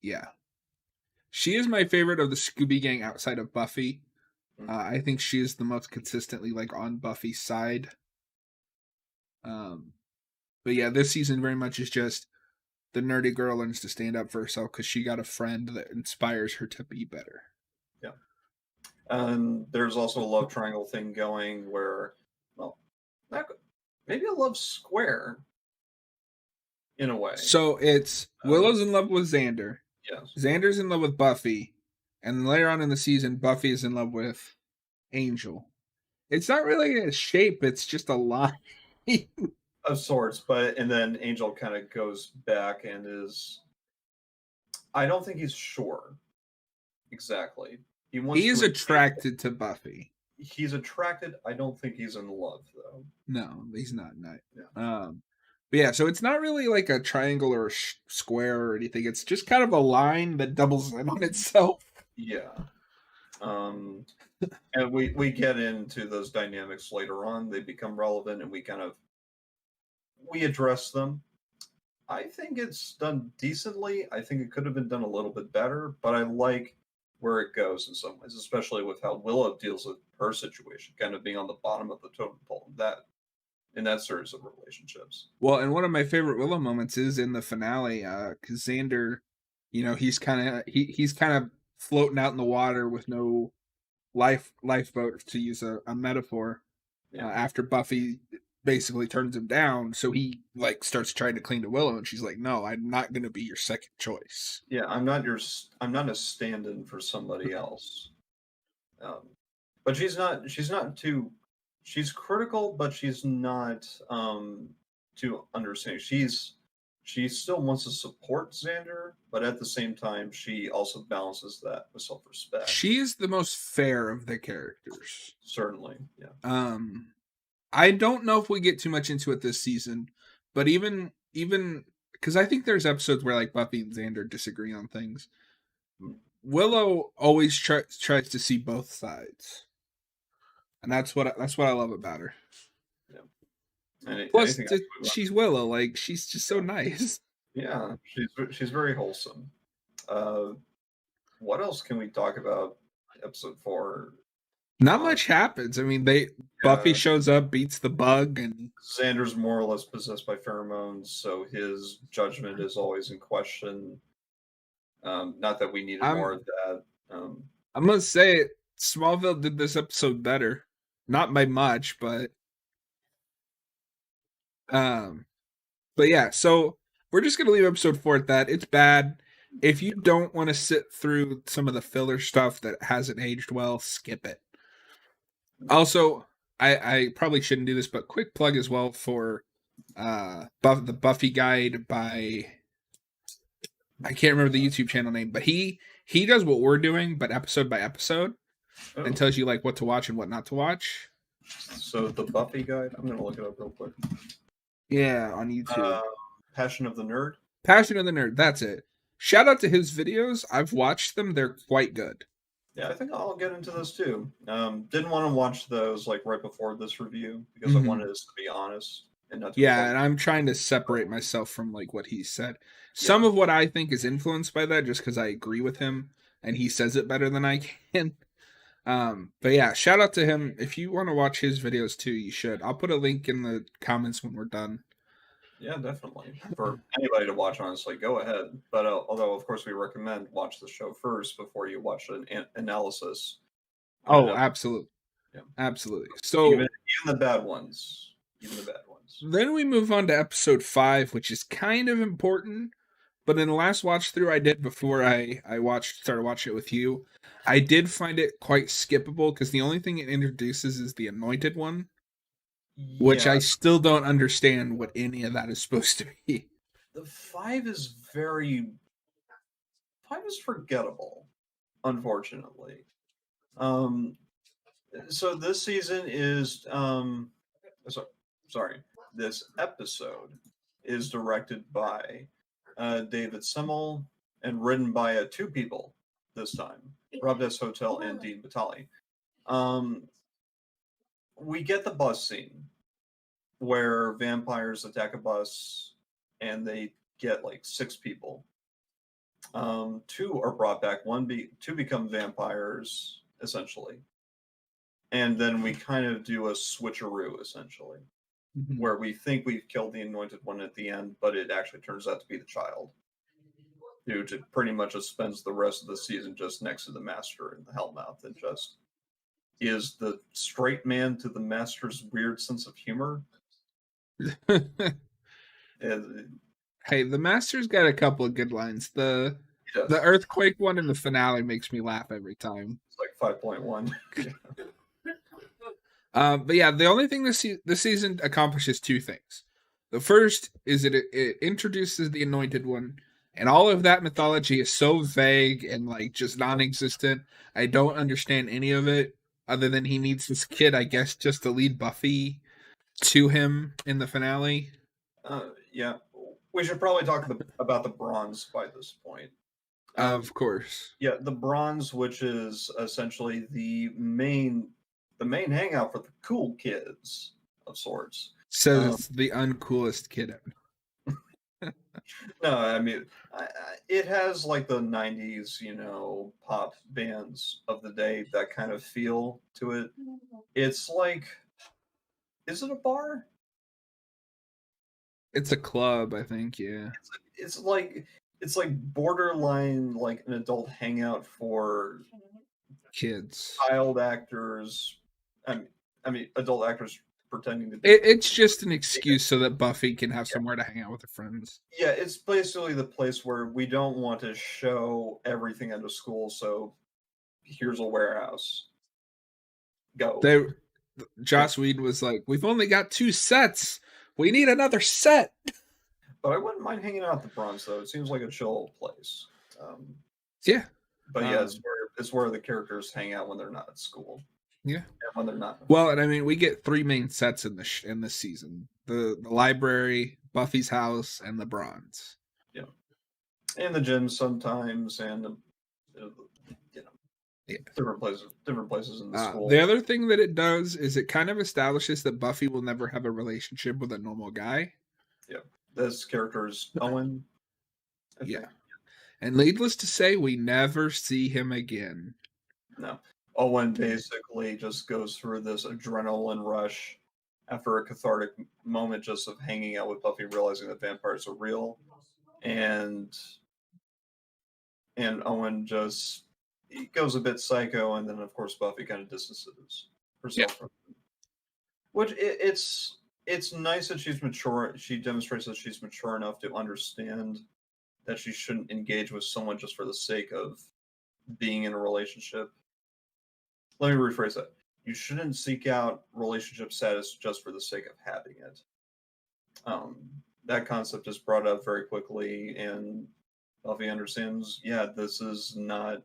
Yeah. She is my favorite of the Scooby Gang outside of Buffy. I think she is the most consistently like on Buffy's side. But yeah, this season very much is just the nerdy girl learns to stand up for herself because she got a friend that inspires her to be better. Yeah. And there's also a love triangle thing going where, well, maybe a love square in a way. So it's Willow's in love with Xander. Yes. Xander's in love with Buffy. And then later on in the season, Buffy is in love with Angel. It's not really a shape, it's just a line. Of sorts, and then Angel kind of goes back and is... I don't think he's sure exactly. He is attracted to Buffy. He's attracted. I don't think he's in love, though. No, he's not. Yeah. But yeah, so it's not really like a triangle or a square or anything. It's just kind of a line that doubles in on itself. Yeah. And we get into those dynamics later on. They become relevant, and we address them. I think it's done decently. I think it could have been done a little bit better, but I like where it goes in some ways, especially with how Willow deals with her situation, kind of being on the bottom of the totem pole. in that series of relationships. Well, and one of my favorite Willow moments is in the finale, because Xander, he's he's kind of floating out in the water with no lifeboat, to use a metaphor. Yeah. After Buffy basically turns him down, so he like starts trying to cling to Willow, and she's like, "No, I'm not going to be your second choice." Yeah, I'm not a stand-in for somebody else. But she's not too, she's critical, but she's not too understanding. She still wants to support Xander, but at the same time, she also balances that with self-respect. She's the most fair of the characters. Certainly, yeah. I don't know if we get too much into it this season, but even because I think there's episodes where like Buffy and Xander disagree on things. Willow always tries to see both sides, and that's what I love about her. Yeah. Plus, she's Willow. Like, she's just so nice. Yeah, she's very wholesome. What else can we talk about? Episode 4. Not much happens. I mean, Buffy shows up, beats the bug, and Xander's more or less possessed by pheromones, so his judgment is always in question. Not that we needed more of that. I'm gonna say it. Smallville did this episode better, not by much, but yeah. So we're just gonna leave episode 4 at that. It's bad. If you don't want to sit through some of the filler stuff that hasn't aged well, skip it. Also, I probably shouldn't do this, but quick plug as well for the Buffy guide by, I can't remember the YouTube channel name, but he does what we're doing, but episode by episode, and tells you like what to watch and what not to watch. So the Buffy guide, I'm gonna look it up real quick. Yeah, on YouTube. Passion of the Nerd. Passion of the Nerd. That's it. Shout out to his videos. I've watched them. They're quite good. Yeah, I think I'll get into those too. Didn't want to watch those like right before this review because I wanted us to be honest and not. And I'm trying to separate myself from like what he said. Some of what I think is influenced by that, just because I agree with him and he says it better than I can. But yeah, shout out to him. If you want to watch his videos too, you should. I'll put a link in the comments when we're done. Yeah, definitely. For anybody to watch, honestly, go ahead. But although, of course, we recommend watch the show first before you watch an analysis. Oh, absolutely. Yeah. Absolutely. So even the bad ones. Even the bad ones. Then we move on to episode 5, which is kind of important. But in the last watch through I did before I started watching it with you, I did find it quite skippable because the only thing it introduces is the Anointed One. Which I still don't understand what any of that is supposed to be. The 5 is forgettable, unfortunately. So this season is this episode is directed by David Simmel and written by 2 people this time, Rob Des Hotel and Dean Batali. We get the bus scene where vampires attack a bus and they get like 6 people. 2 are brought back. 2 become vampires, essentially. And then we kind of do a switcheroo, essentially, where we think we've killed the Anointed One at the end, but it actually turns out to be the child, who pretty much just spends the rest of the season just next to the Master in the Hellmouth and just is the straight man to the Master's weird sense of humor. Hey, the Master's got a couple of good lines. The earthquake one in the finale makes me laugh every time. It's like 5.1. But yeah, the only thing this season accomplishes 2 things. The first is that it introduces the Anointed One, and all of that mythology is so vague and like just non-existent. I don't understand any of it, other than he needs this kid, I guess, just to lead Buffy to him in the finale. Yeah, we should probably talk about the bronze by this point. Of course. Yeah, the bronze, which is essentially the main hangout for the cool kids of sorts. Says the uncoolest kid ever. No, I mean, it has like the 90s, pop bands of the day, that kind of feel to it. It's like, is it a bar? It's a club, I think. Yeah. It's like borderline like an adult hangout for Kids. child actors. I mean, adult actors pretending to be. It's just an excuse so that Buffy can have somewhere to hang out with her friends. Yeah, it's basically the place where we don't want to show everything out of school, so here's a warehouse. Go. Joss Whedon was like, "We've only got 2 sets. We need another set." But I wouldn't mind hanging out at the Bronx, though. It seems like a chill place. Yeah. But yeah, it's where the characters hang out when they're not at school. Yeah. And when they're not. Well, and I mean, we get 3 main sets in this season: the library, Buffy's house, and the Bronze. Yeah. And the gym sometimes, and yeah. different places in the school. The other thing that it does is it kind of establishes that Buffy will never have a relationship with a normal guy. Yeah. This character is Owen. Yeah. And needless to say, we never see him again. No. Owen basically just goes through this adrenaline rush after a cathartic moment just of hanging out with Buffy, realizing that vampires are real. And Owen just he goes a bit psycho, and then of course Buffy kind of distances herself from him. Which it's nice that she's mature. She demonstrates that she's mature enough to understand that she shouldn't engage with someone just for the sake of being in a relationship. Let me rephrase that. You shouldn't seek out relationship status just for the sake of having it. That concept is brought up very quickly, and Buffy understands, yeah, this is not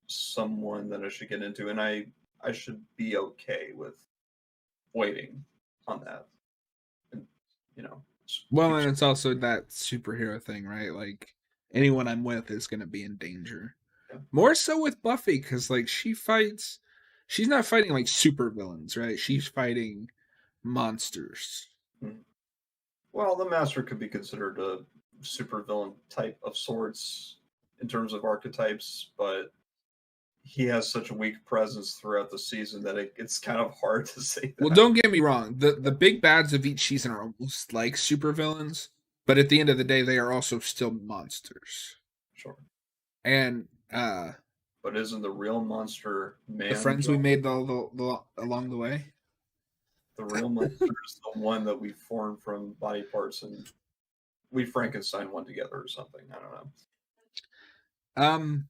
someone that I should get into, and I should be okay with waiting on that. And, well, and it's also that superhero thing, right? Like, anyone I'm with is going to be in danger. Yeah. More so with Buffy, because, like, she's not fighting, like, super villains, right? She's fighting monsters. Mm-hmm. Well, the Master could be considered a supervillain type of sorts in terms of archetypes, but he has such a weak presence throughout the season that it's kind of hard to say that. Well, don't get me wrong. The big bads of each season are almost like supervillains, but at the end of the day, they are also still monsters. Sure. And but isn't the real monster man? The friends we made along the way? The real monster is the one that we formed from body parts and we Frankenstein one together or something. I don't know.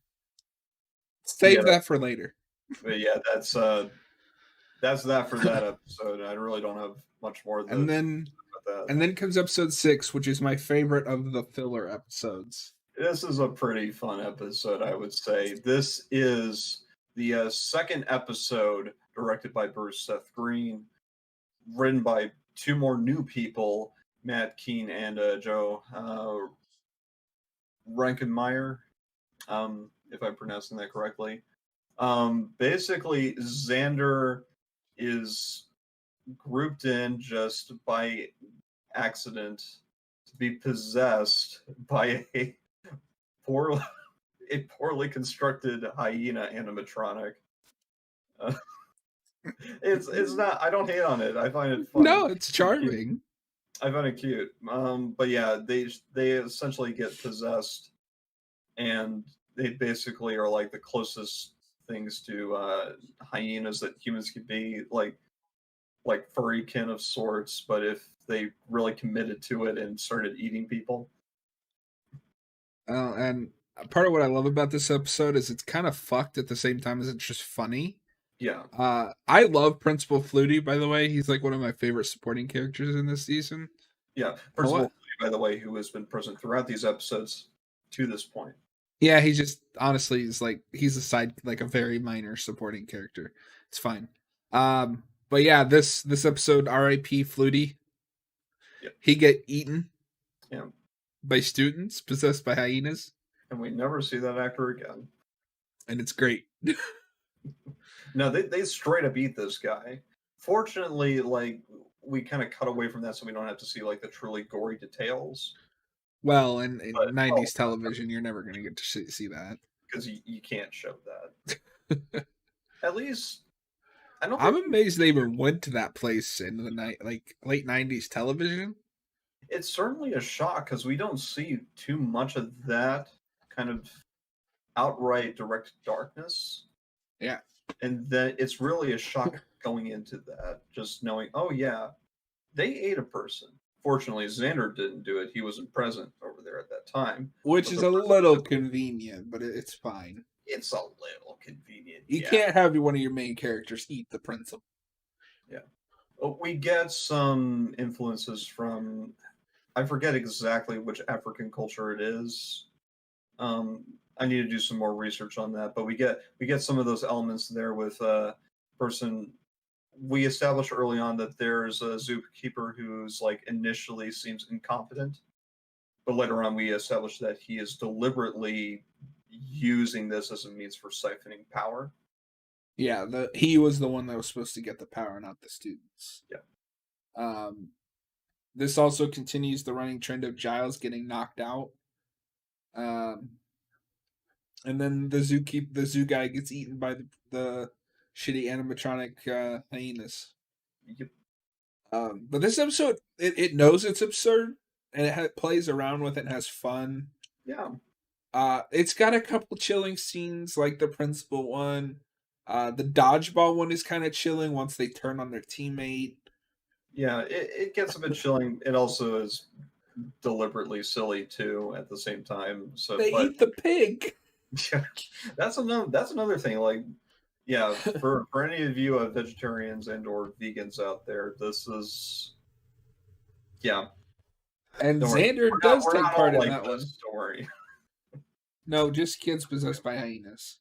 Save that for later. But yeah, that's that for that episode. I really don't have much more than and then comes episode 6, which is my favorite of the filler episodes. This is a pretty fun episode, I would say. This is the second episode directed by Bruce Seth Green, written by 2 more new people, Matt Keane and Joe Rankenmeyer, if I'm pronouncing that correctly. Basically, Xander is grouped in just by accident to be possessed by a poorly constructed hyena animatronic. It's not. I don't hate on it. I find it fun. No, it's charming. I find it cute. But yeah, they essentially get possessed, and they basically are like the closest things to hyenas that humans could be, like furry kin of sorts. But if they really committed to it and started eating people. And part of what I love about this episode is it's kind of fucked at the same time as it's just funny. Yeah. I love Principal Flutie, by the way. He's like one of my favorite supporting characters in this season. Yeah. Principal Flutie, by the way, who has been present throughout these episodes to this point. Yeah, he just honestly is like he's a side, like a very minor supporting character. It's fine. But yeah, this episode, R.I.P. Flutie. Yep. He get eaten. Yeah. By students possessed by hyenas. And we never see that actor again. And it's great. No, they straight up eat this guy. Fortunately, like, we kind of cut away from that so we don't have to see, like, the truly gory details. Well, in 90s television, you're never going to get to see that. Because you can't show that. At least, I'm amazed they even went to that place in the night, like late 90s television. It's certainly a shock because we don't see too much of that kind of outright direct darkness. Yeah. And then it's really a shock going into that, just knowing, oh yeah, they ate a person. Fortunately, Xander didn't do it. He wasn't present over there at that time. Which But is the a rest of little the, convenient, but it's fine. it's a little convenient. You Yeah. can't have one of your main characters eat the principal. Yeah. We get some influences from, I forget exactly which African culture it is. I need to do some more research on that, but we get some of those elements there with person. We established early on that there's a zookeeper who's like initially seems incompetent, but later on we established that he is deliberately using this as a means for siphoning power. Yeah, he was the one that was supposed to get the power, not the students. Yeah. This also continues the running trend of Giles getting knocked out. And then the zoo guy gets eaten by the shitty animatronic hyenas. Yep. But this episode, it knows it's absurd, and it plays around with it and has fun. Yeah. It's got a couple chilling scenes, like the principal one. The dodgeball one is kind of chilling once they turn on their teammate. Yeah, it gets a bit chilling. It also is deliberately silly too at the same time. So They eat the pig. Yeah, that's another thing. Like, yeah, for any of you vegetarians and or vegans out there, this is yeah. And Don't worry, Xander does we're take not part all in like that this. one. Don't worry. No, just kids possessed by hyenas.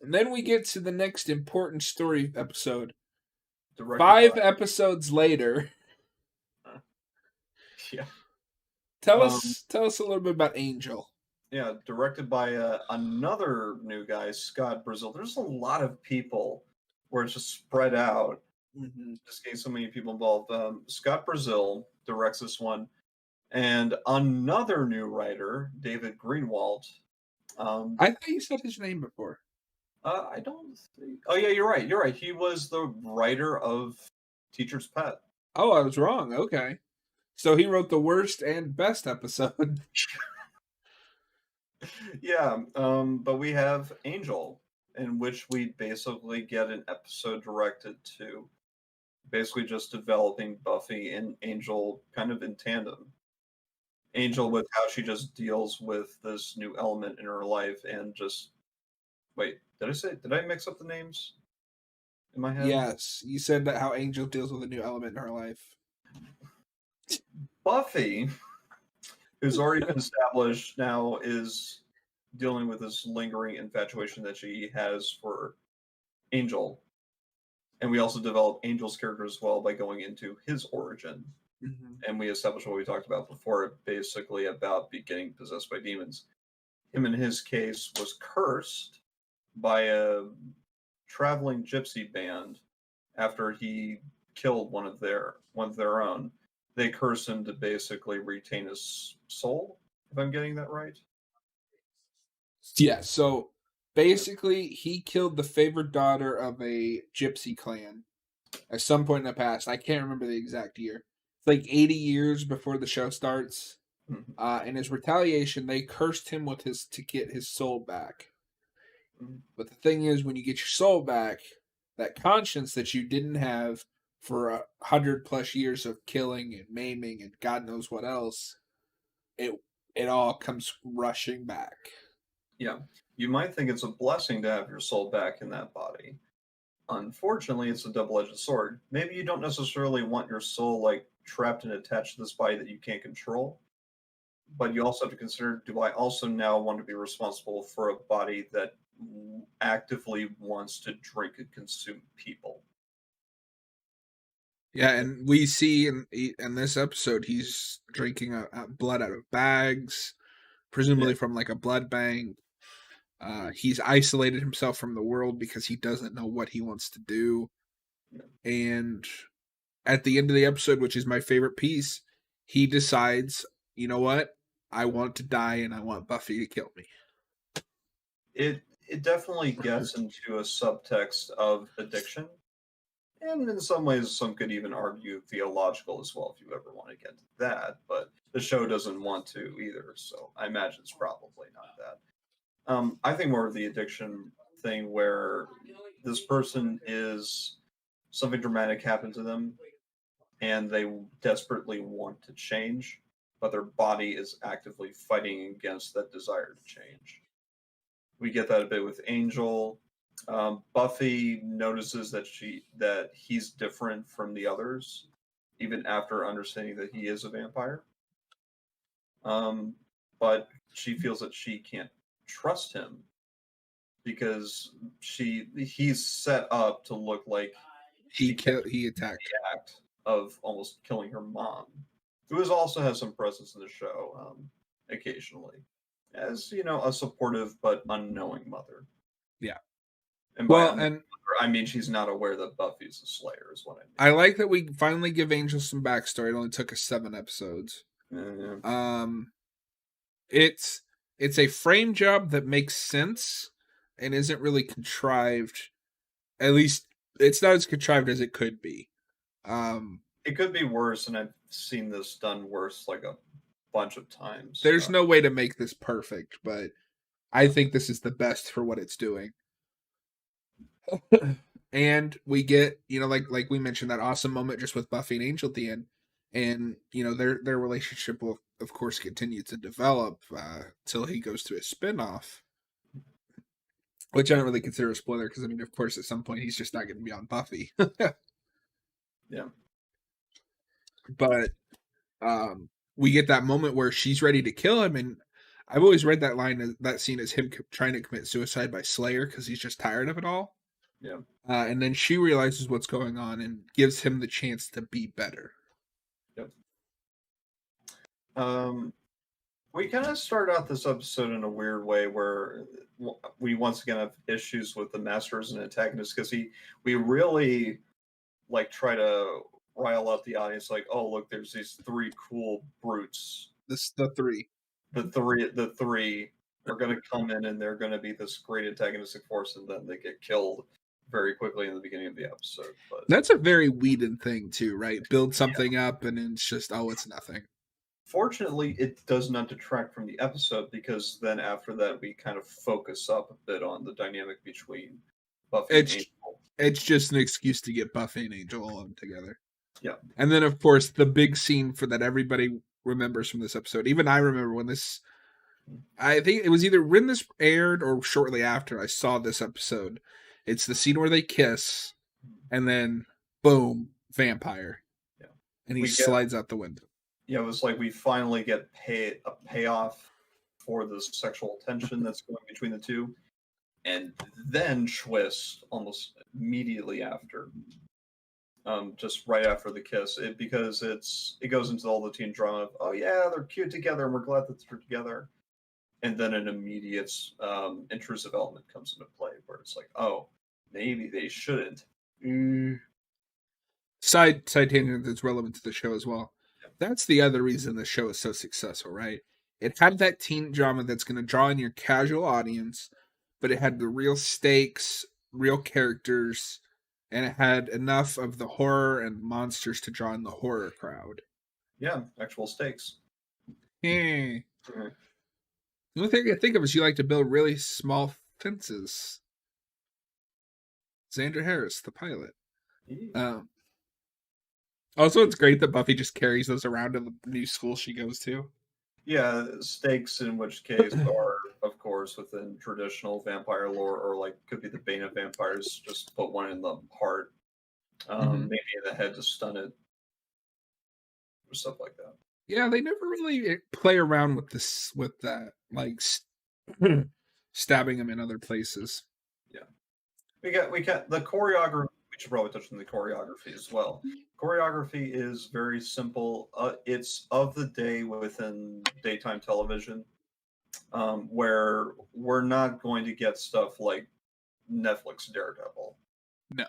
And then we get to the next important story episode. Directed 5 by, episodes later. yeah. Tell us a little bit about Angel. Yeah, directed by another new guy, Scott Brazil. There's a lot of people where it's just spread out. Mm-hmm. Just getting so many people involved. Scott Brazil directs this one, and another new writer, David Greenwald. I thought you said his name before. I don't think. Oh yeah, you're right. You're right. He was the writer of Teacher's Pet. Oh, I was wrong. Okay. So he wrote the worst and best episode. Yeah, but we have Angel, in which we basically get an episode directed to basically just developing Buffy and Angel kind of in tandem. Angel with how she just deals with this new element in her life and just wait, did I mix up the names in my head? Yes, you said that how Angel deals with a new element in her life. Buffy, who's already been established now, is dealing with this lingering infatuation that she has for Angel. And we also develop Angel's character as well by going into his origin. Mm-hmm. And we established what we talked about before, basically about getting possessed by demons. Him, in his case, was cursed by a traveling gypsy band after he killed one of their own. They cursed him to basically retain his soul, if I'm getting that right. Yeah, so basically he killed the favorite daughter of a gypsy clan at some point in the past. I can't remember the exact year. It's like 80 years before the show starts. Mm-hmm. In his retaliation, they cursed him with to get his soul back. Mm-hmm. But the thing is, when you get your soul back, that conscience that you didn't have for 100+ years of killing and maiming and God knows what else, it all comes rushing back. Yeah, you might think it's a blessing to have your soul back in that body. Unfortunately, it's a double-edged sword. Maybe you don't necessarily want your soul like trapped and attached to this body that you can't control, but you also have to consider: do I also now want to be responsible for a body that actively wants to drink and consume people? Yeah, and we see in this episode he's drinking blood out of bags, presumably from like a blood bank. He's isolated himself from the world because he doesn't know what he wants to do. Yeah. And at the end of the episode, which is my favorite piece, he decides, you know what? I want to die and I want Buffy to kill me. It definitely gets into a subtext of addiction and in some ways, some could even argue theological as well if you ever want to get into that. But the show doesn't want to either, so I imagine it's probably not that. I think more of the addiction thing where this person is something dramatic happened to them and they desperately want to change, but their body is actively fighting against that desire to change. We get that a bit with Angel. Buffy notices that he's different from the others, even after understanding that he is a vampire. But she feels that she can't trust him because he's set up to look like he attacked the act of almost killing her mom, who also has some presence in the show occasionally, as a supportive but unknowing mother. Yeah. And I mean she's not aware that Buffy's a Slayer, is what I mean. I like that we finally give Angel some backstory. It only took us 7 episodes. Yeah. It's a frame job that makes sense and isn't really contrived. At least it's not as contrived as it could be. It could be worse, and I've seen this done worse like a bunch of times. There's no way to make this perfect, but I think this is the best for what it's doing. And we get, like we mentioned, that awesome moment just with Buffy and Angel at the end, and their relationship will of course continue to develop till he goes to a spinoff, which I don't really consider a spoiler because I mean, of course, at some point he's just not going to be on Buffy. Yeah, but we get that moment where she's ready to kill him, and I've always read that scene as him trying to commit suicide by Slayer because he's just tired of it all. Yeah. And then she realizes what's going on and gives him the chance to be better. Yep. We kind of start out this episode in a weird way where we once again have issues with the master as an antagonist because we really try to rile up the audience like, oh look, there's these 3 cool brutes. The three are going to come in and they're going to be this great antagonistic force, and then they get killed very quickly in the beginning of the episode. But that's a very Whedon thing too, right? Build something up and it's just, it's nothing. Fortunately, it does not detract from the episode because then after that we kind of focus up a bit on the dynamic between Buffy and Angel. It's just an excuse to get Buffy and Angel alone together. Yeah. And then of course the big scene for that everybody remembers from this episode. Even I remember when this, I think it was either when this aired or shortly after I saw this episode. It's the scene where they kiss, and then boom, vampire. Yeah. And he slides out the window. Yeah, it was like we finally get a payoff for the sexual tension that's going between the two, and then twist almost immediately after, just right after the kiss, because it goes into all the teen drama of, oh yeah, they're cute together, and we're glad that they're together. And then an immediate intrusive element comes into play where it's like, oh, maybe they shouldn't. Side tangent that's relevant to the show as well. Yeah. That's the other reason the show is so successful, right? It had that teen drama that's going to draw in your casual audience, but it had the real stakes, real characters, and it had enough of the horror and monsters to draw in the horror crowd. Yeah, actual stakes. The only thing I think of is you like to build really small fences. Xander Harris, the pilot. Also, it's great that Buffy just carries those around in the new school she goes to. Yeah, stakes in which case are, of course, within traditional vampire lore, or could be the bane of vampires, just put one in the heart, maybe in the head to stun it, or stuff like that. Yeah, they never really play around with that, stabbing them in other places. Yeah, we got the choreography. We should probably touch on the choreography as well. Choreography is very simple. It's of the day within daytime television, where we're not going to get stuff like Netflix Daredevil. No.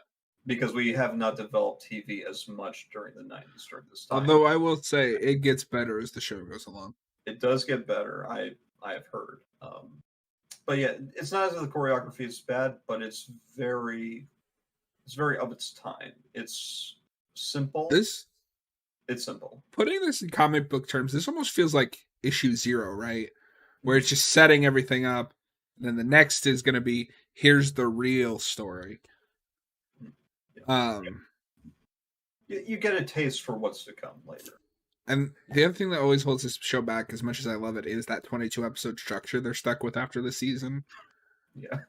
Because we have not developed TV as much during the 90s during this time. Although I will say it gets better as the show goes along. It does get better, I have heard. But yeah, it's not as if the choreography is bad, but it's very It's very of its time. It's simple. This It's simple. Putting this in comic book terms, this almost feels like issue 0, right? Where it's just setting everything up, and then the next is going to be here's the real story. You get a taste for what's to come later. And the other thing that always holds this show back, as much as I love it, is that 22 episode structure they're stuck with after the season. Yeah.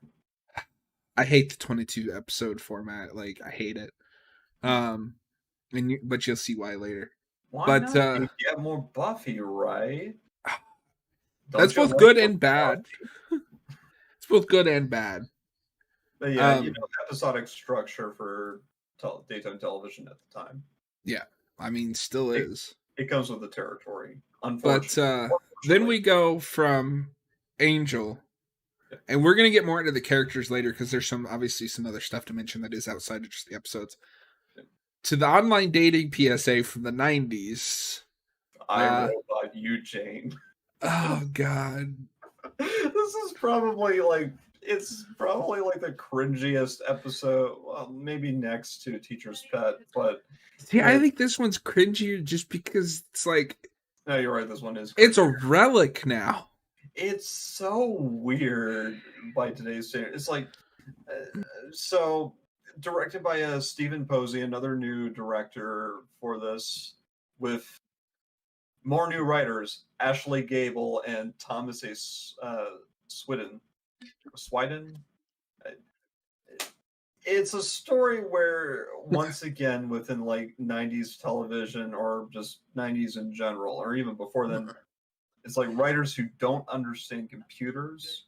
I hate the 22 episode format. Like, I hate it. But you'll see why later. Why not? You get more Buffy, right? That's both good and bad. It's both good and bad. But yeah, episodic structure for daytime television at the time. Yeah, I mean, still is. It comes with the territory, unfortunately. But then we go from Angel, and we're going to get more into the characters later because there's obviously some other stuff to mention that is outside of just the episodes. To the online dating PSA from the 90s. I Robot You, Jane. Oh, God. This is probably it's probably the cringiest episode. Well, maybe next to Teacher's Pet, but I think this one's cringier just because it's like. No, you're right. This one is. Cringier. It's a relic now. It's so weird by today's standard. It's like so directed by Stephen Posey, another new director for this, with more new writers, Ashley Gable and Thomas A. Swiden. It's a story where, once again, within 90s television or just 90s in general, or even before then, it's like writers who don't understand computers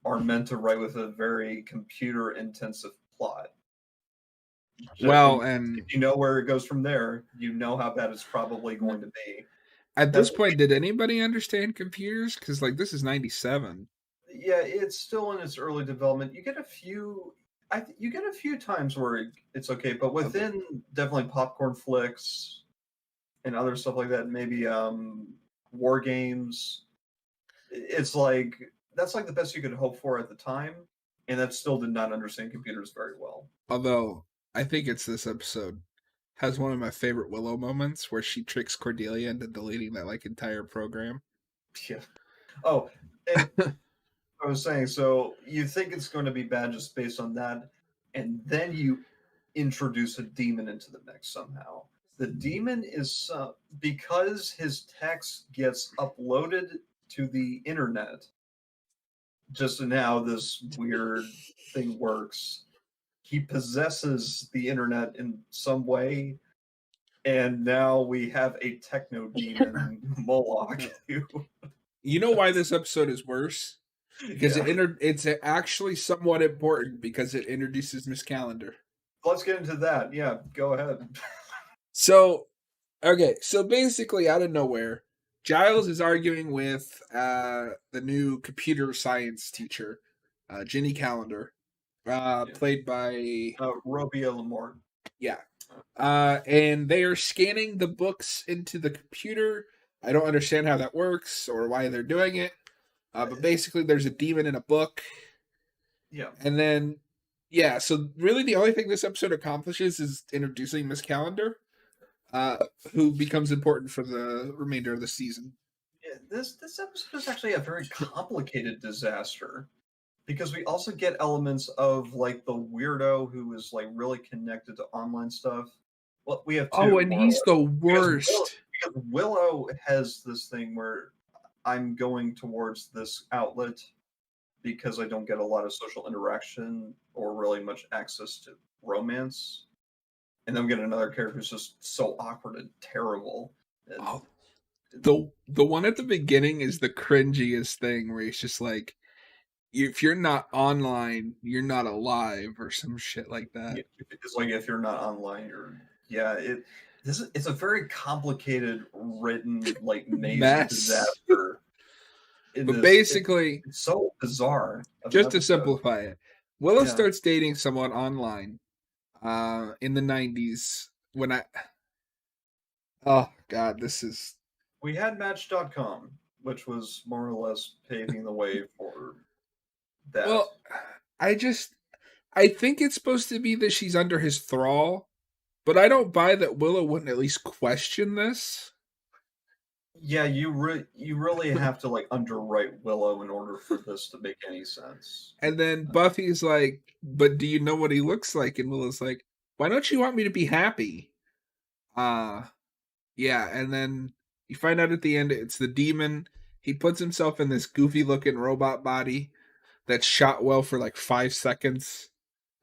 are meant to write with a very computer-intensive plot. Well, and if you know where it goes from there, you know how bad it's probably going to be. At this point, did anybody understand computers? Because this is 97. Yeah, it's still in its early development. You get a few. You get a few times where it's okay, but within definitely popcorn flicks and other stuff like that, maybe war games. It's that's the best you could hope for at the time, and that still did not understand computers very well. Although I think it's this episode has one of my favorite Willow moments where she tricks Cordelia into deleting that entire program. Yeah. Oh, and I was saying, so you think it's going to be bad just based on that, and then you introduce a demon into the mix somehow. The demon is because his text gets uploaded to the internet. Just in how this weird thing works, he possesses the internet in some way, and now we have a techno demon Moloch. You know why this episode is worse? Because it's actually somewhat important because it introduces Miss Calendar. Let's get into that. Yeah, go ahead. So basically out of nowhere, Giles is arguing with the new computer science teacher, Ginny Calendar, played by Robia Lamore. Yeah. And they are scanning the books into the computer. I don't understand how that works or why they're doing it. But basically there's a demon in a book. Yeah. And then, so really the only thing this episode accomplishes is introducing Miss Calendar, who becomes important for the remainder of the season. Yeah, this episode is actually a very complicated disaster, because we also get elements of the weirdo who is really connected to online stuff. Well, we have two. Oh, and he's the worst. Because Willow has this thing where I'm going towards this outlet because I don't get a lot of social interaction or really much access to romance. And then we get another character who's just so awkward and terrible. Oh, the one at the beginning is the cringiest thing, where he's just like, if you're not online, you're not alive, or some shit like that. It's if you're not online, it's a very complicated written maze of disaster. But basically, it's so bizarre. Just to simplify it, Willow starts dating someone online in the 90s when oh god, we had Match.com, which was more or less paving the way for that. Well, I think it's supposed to be that she's under his thrall, but I don't buy that Willow wouldn't at least question this. Yeah, you really have to like underwrite Willow in order for this to make any sense. And then Buffy's like, but do you know what he looks like? And Willow's like, why don't you want me to be happy? Yeah, and then you find out at the end it's the demon. He puts himself in this goofy looking robot body that's shot well for like 5 seconds.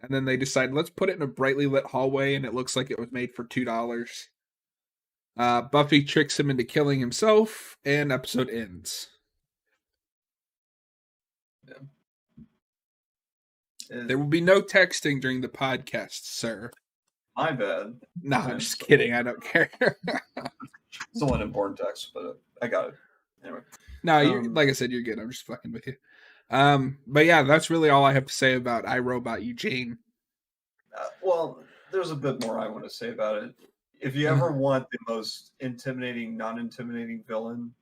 And then they decide, let's put it in a brightly lit hallway, and it looks like it was made for $2. Buffy tricks him into killing himself, and episode ends. Yeah. There will be no texting during the podcast, sir. My bad. No, I'm just kidding. I don't care. It's an important text, but I got it. Anyway. No, like I said, you're good. I'm just fucking with you. But yeah, that's really all I have to say about I, Robot Eugene. Well, there's a bit more I want to say about it. If you ever want the most intimidating, non-intimidating villain,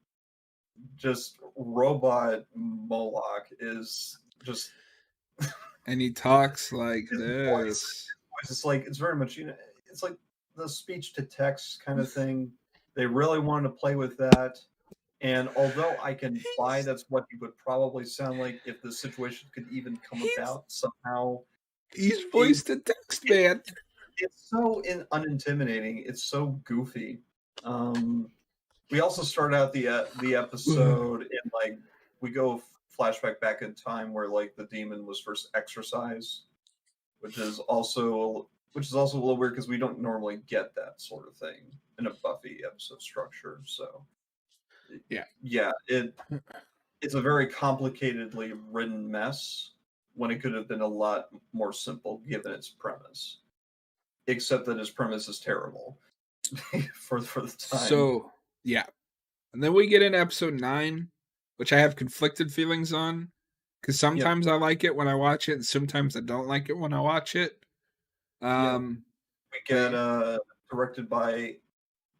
just Robot Moloch is just... And he talks like this. It's like, it's very much, it's like the speech-to-text kind of thing. They really wanted to play with that. And although I can buy that's what he would probably sound like if the situation could even come about somehow. He's voice to text, man. It's so unintimidating. It's so goofy. We also start out the episode in like, we go flashback back in time where like the demon was first exorcised, which is also a little weird because we don't normally get that sort of thing in a Buffy episode structure. So yeah, it's a very complicatedly written mess when it could have been a lot more simple given its premise. Except that his premise is terrible for the time. So yeah, and then we get in episode 9, which I have conflicted feelings on because sometimes I like it when I watch it, and sometimes I don't like it when I watch it. We get directed by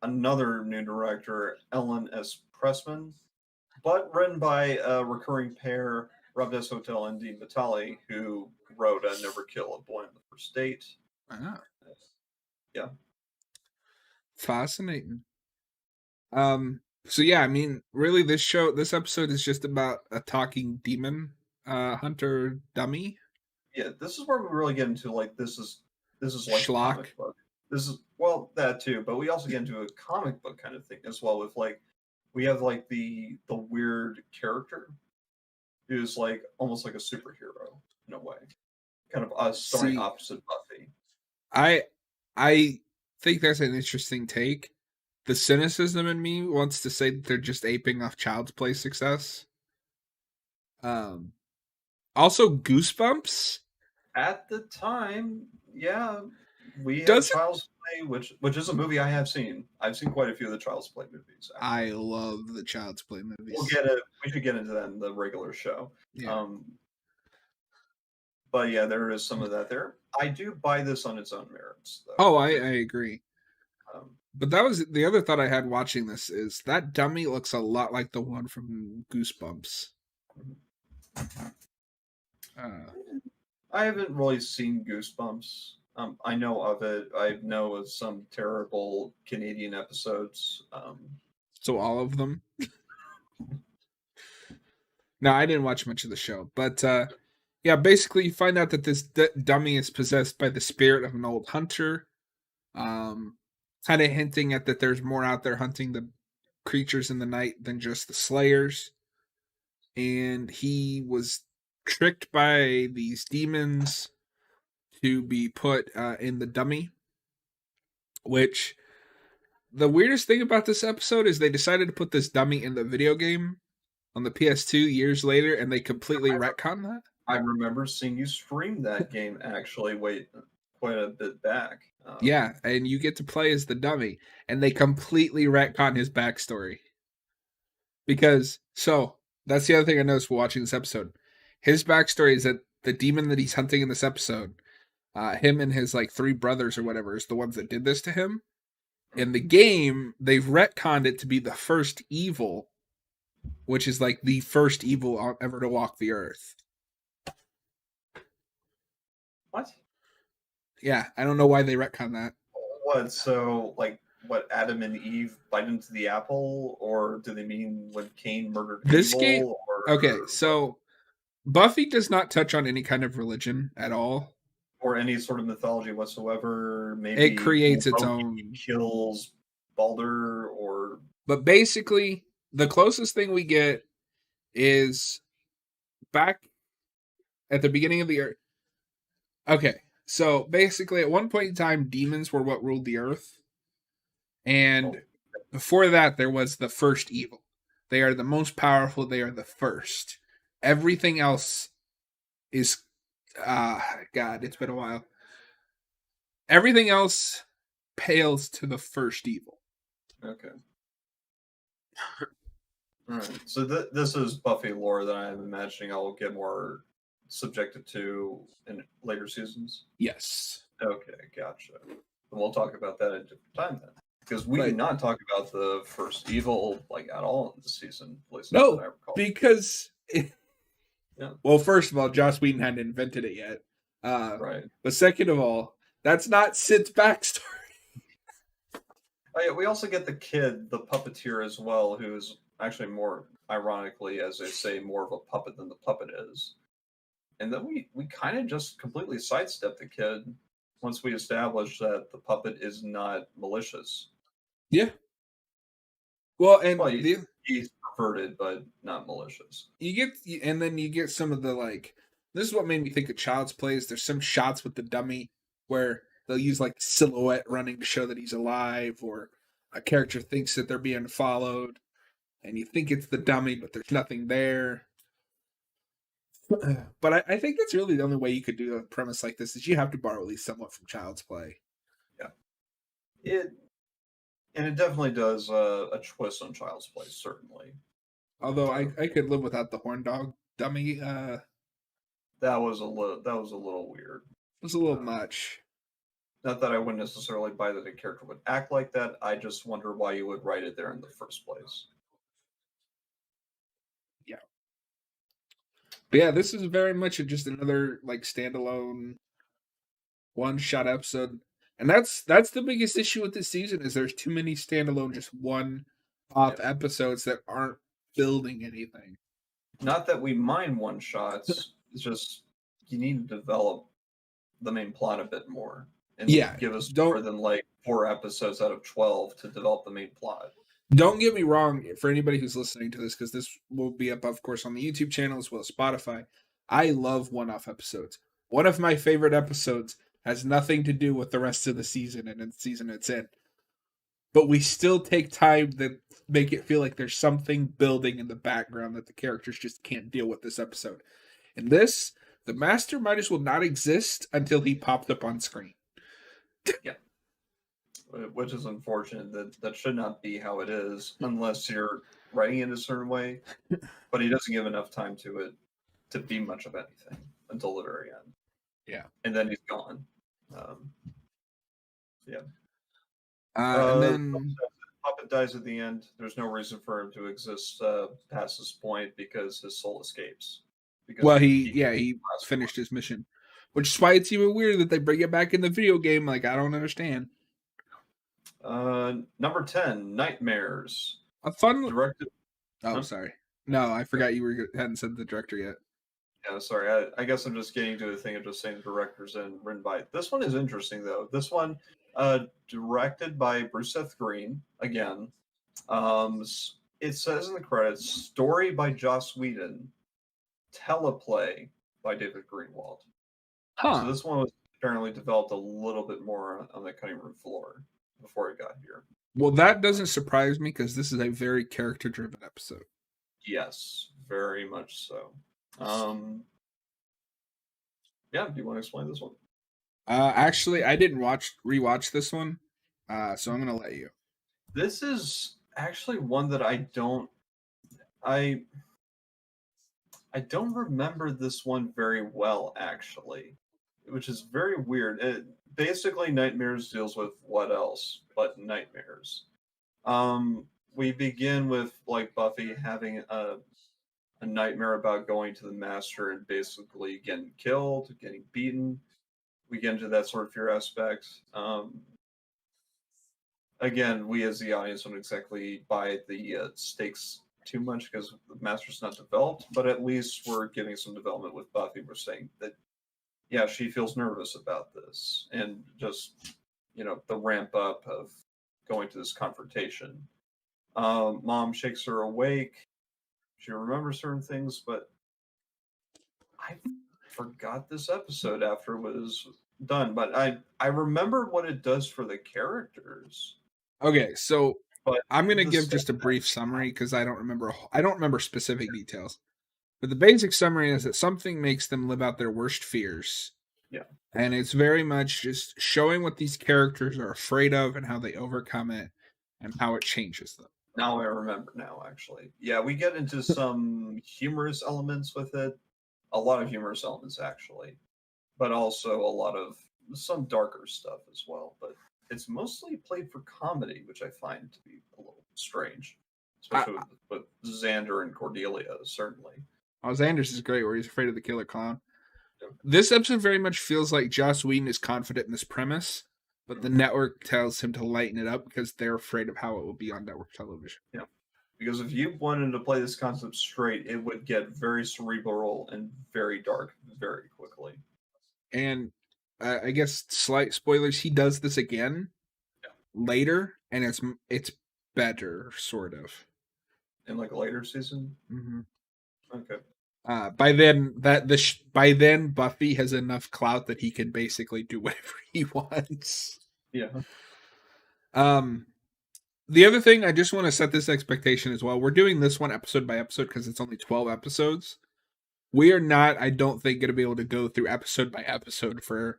another new director, Ellen S. Pressman, but written by a recurring pair, Rob Des Hotel and Dean Vitale, who wrote Never Kill a Boy on the First Date. Yeah. Fascinating. So yeah, I mean, really this episode is just about a talking demon hunter dummy. Yeah, this is where we really get into like this is like Schlock. a comic book. This is, well, that too, but we also get into a comic book kind of thing as well with like we have like the weird character who's like almost like a superhero in a way. Kind of us starring opposite Buffy. I think that's an interesting take. The cynicism in me wants to say that they're just aping off Child's Play success. Also, Goosebumps. At the time, yeah, we had Child's Play, which is a movie I have seen. I've seen quite a few of the Child's Play movies. Actually. I love the Child's Play movies. We should get into that in the regular show. Yeah. But yeah, there is some of that there. I do buy this on its own merits, though. Oh, I agree. But that was the other thought I had watching this is that dummy looks a lot like the one from Goosebumps. I haven't really seen Goosebumps. I know of it. I know of some terrible Canadian episodes. So all of them? No, I didn't watch much of the show. But yeah, basically you find out that this dummy is possessed by the spirit of an old hunter. Kind of hinting at that there's more out there hunting the creatures in the night than just the slayers. And he was tricked by these demons to be put in the dummy. Which, the weirdest thing about this episode is they decided to put this dummy in the video game on the PS2 years later, and they completely retconned that. I remember seeing you stream that game actually quite a bit back. Yeah, and you get to play as the dummy, and they completely retcon his backstory. Because, so, that's the other thing I noticed while watching this episode. His backstory is that the demon that he's hunting in this episode, him and his, like, 3 brothers or whatever, is the ones that did this to him. In the game, they've retconned it to be the first evil, which is, like, the first evil ever to walk the earth. What? Yeah, I don't know why they retcon that. What? So, like, what? Adam and Eve bite into the apple, or do they mean when Cain murdered This game, Abel, okay, or what? so Buffy does not touch on any kind of religion at all. Or any sort of mythology whatsoever? It Maybe creates its Loki own. kills Balder, or But basically, the closest thing we get is back at the beginning of the earth. Okay, so basically, at one point in time, demons were what ruled the earth. And before that, there was the first evil. They are the most powerful, they are the first. Everything else is. God, it's been a while. Everything else pales to the first evil. okay. All right. So this is Buffy lore that I'm imagining I'll get more subjected to in later seasons. Yes. Okay, gotcha. And we'll talk about that at a different time then, because we do But not talk about the first evil like at all in this season. At least not that I no, recall. because Yeah. well, first of all, Joss Whedon hadn't invented it yet. Right. But second of all, that's not Sid's backstory. Oh, yeah, we also get the kid, the puppeteer as well, who's actually more, ironically, as they say, more of a puppet than the puppet is. And then we kind of just completely sidestep the kid once we establish that the puppet is not malicious. Yeah. Well, and Well, he's perverted, but not malicious. and then you get some of the like. This is what made me think of Child's Plays. There's some shots with the dummy where they'll use like silhouette running to show that he's alive, or a character thinks that they're being followed, and you think it's the dummy, but there's nothing there. But I think that's really the only way you could do a premise like this is you have to borrow at least somewhat from Child's Play. Yeah, it definitely does a twist on Child's Play, certainly. Although I could live without the horn dog dummy. That was a little weird. It was a little much. Not that I wouldn't necessarily buy that a character would act like that. I just wonder why you would write it there in the first place. Yeah. But yeah, this is very much just another like standalone one-shot episode. And that's the biggest issue with this season is there's too many standalone just one-off episodes that aren't building anything. Not that we mind one-shots, it's just you need to develop the main plot a bit more. And give us more than like 4 episodes out of 12 to develop the main plot. Don't get me wrong, for anybody who's listening to this, because this will be up, of course, on the YouTube channel as well as Spotify. I love one-off episodes. One of my favorite episodes has nothing to do with the rest of the season and the season it's in. But we still take time to make it feel like there's something building in the background that the characters just can't deal with this episode. In this, the Master might as well not exist until he popped up on screen. Yeah. Which is unfortunate. That should not be how it is unless you're writing it a certain way. But he doesn't give enough time to it to be much of anything until the very end. Yeah. And then he's gone. Yeah. And then Puppet dies at the end. There's no reason for him to exist past this point because his soul escapes. Because he finished his mission. Which is why it's even weird that they bring it back in the video game. Like, I don't understand. Number 10, Nightmares. A fun... Directed... Oh, sorry. No, I forgot you hadn't said the director yet. Yeah, sorry. I guess I'm just getting to the thing of just saying the directors and written by. This one is interesting, though. This one, directed by Bruce F. Green, again. It says in the credits, story by Joss Whedon, teleplay by David Greenwald. Huh. So this one was apparently developed a little bit more on the cutting room floor before it got here. Well, that doesn't surprise me because this is a very character-driven episode. Yes, very much so. Yeah, do you want to explain this one? Actually, I didn't rewatch this one, so I'm gonna let you. This is actually one that I don't remember this one very well, actually, which is very weird. Basically, Nightmares deals with what else but nightmares. We begin with like Buffy having a nightmare about going to the Master and basically getting killed, getting beaten. we get into that sort of fear aspect. Again, we as the audience don't exactly buy the stakes too much because the master's not developed, but at least we're getting some development with Buffy. We're saying that, yeah, she feels nervous about this, and just, the ramp up of going to this confrontation. Mom shakes her awake. She remembers certain things, but I forgot this episode after it was done. But I remember what it does for the characters. Okay, so But I'm gonna the give stakes, just a brief summary because I don't remember specific details. But the basic summary is that something makes them live out their worst fears. yeah. And it's very much just showing what these characters are afraid of and how they overcome it and how it changes them. Now I remember now, actually. Yeah, we get into some humorous elements with it. A lot of humorous elements, actually. But also a lot of some darker stuff as well. But it's mostly played for comedy, which I find to be a little strange. Especially with Xander and Cordelia, certainly. Oh, Xander's is great where he's afraid of the killer clown. This episode very much feels like Joss Whedon is confident in this premise, but the network tells him to lighten it up because they're afraid of how it will be on network television. Yeah. Because if you wanted to play this concept straight, it would get very cerebral and very dark very quickly. And I guess slight spoilers, he does this again later, and it's better, sort of. In like a later season? Mm-hmm. Okay. By then Buffy has enough clout that he can basically do whatever he wants. Yeah. The other thing, I just want to set this expectation as well. We're doing this one episode by episode because it's only 12 episodes. We are not, I don't think, going to be able to go through episode by episode for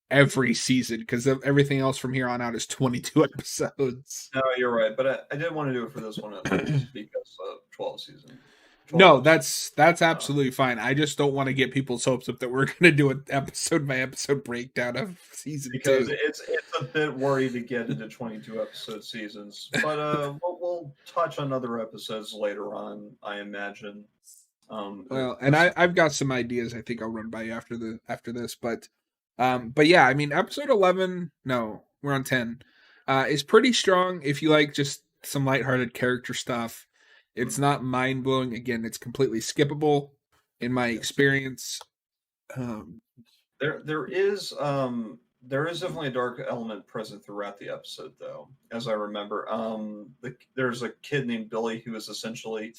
every season because everything else from here on out is 22 episodes. No, you're right, but I did want to do it for this one at least because of 12 season. 12 no, episodes. That's absolutely fine. I just don't want to get people's hopes up that we're going to do an episode by episode breakdown of season because 2. It's a bit worry to get into 22 episode seasons, but we'll touch on other episodes later on, I imagine. Well, and I've got some ideas I think I'll run by you after this, but yeah, I mean episode 11, no, we're on 10. Is pretty strong if you like just some lighthearted character stuff. It's not mind-blowing. Again, it's completely skippable in my experience. There is definitely a dark element present throughout the episode, though, as I remember. There's a kid named Billy who is essentially.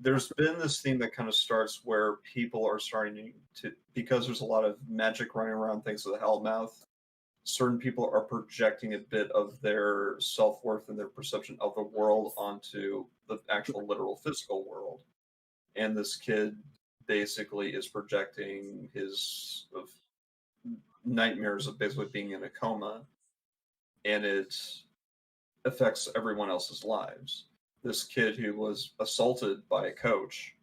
There's been this theme that kind of starts where people are starting to, because there's a lot of magic running around things with the Hellmouth, certain people are projecting a bit of their self-worth and their perception of the world onto the actual literal physical world. And this kid basically is projecting his nightmares of basically being in a coma, and it affects everyone else's lives. This kid who was assaulted by a coach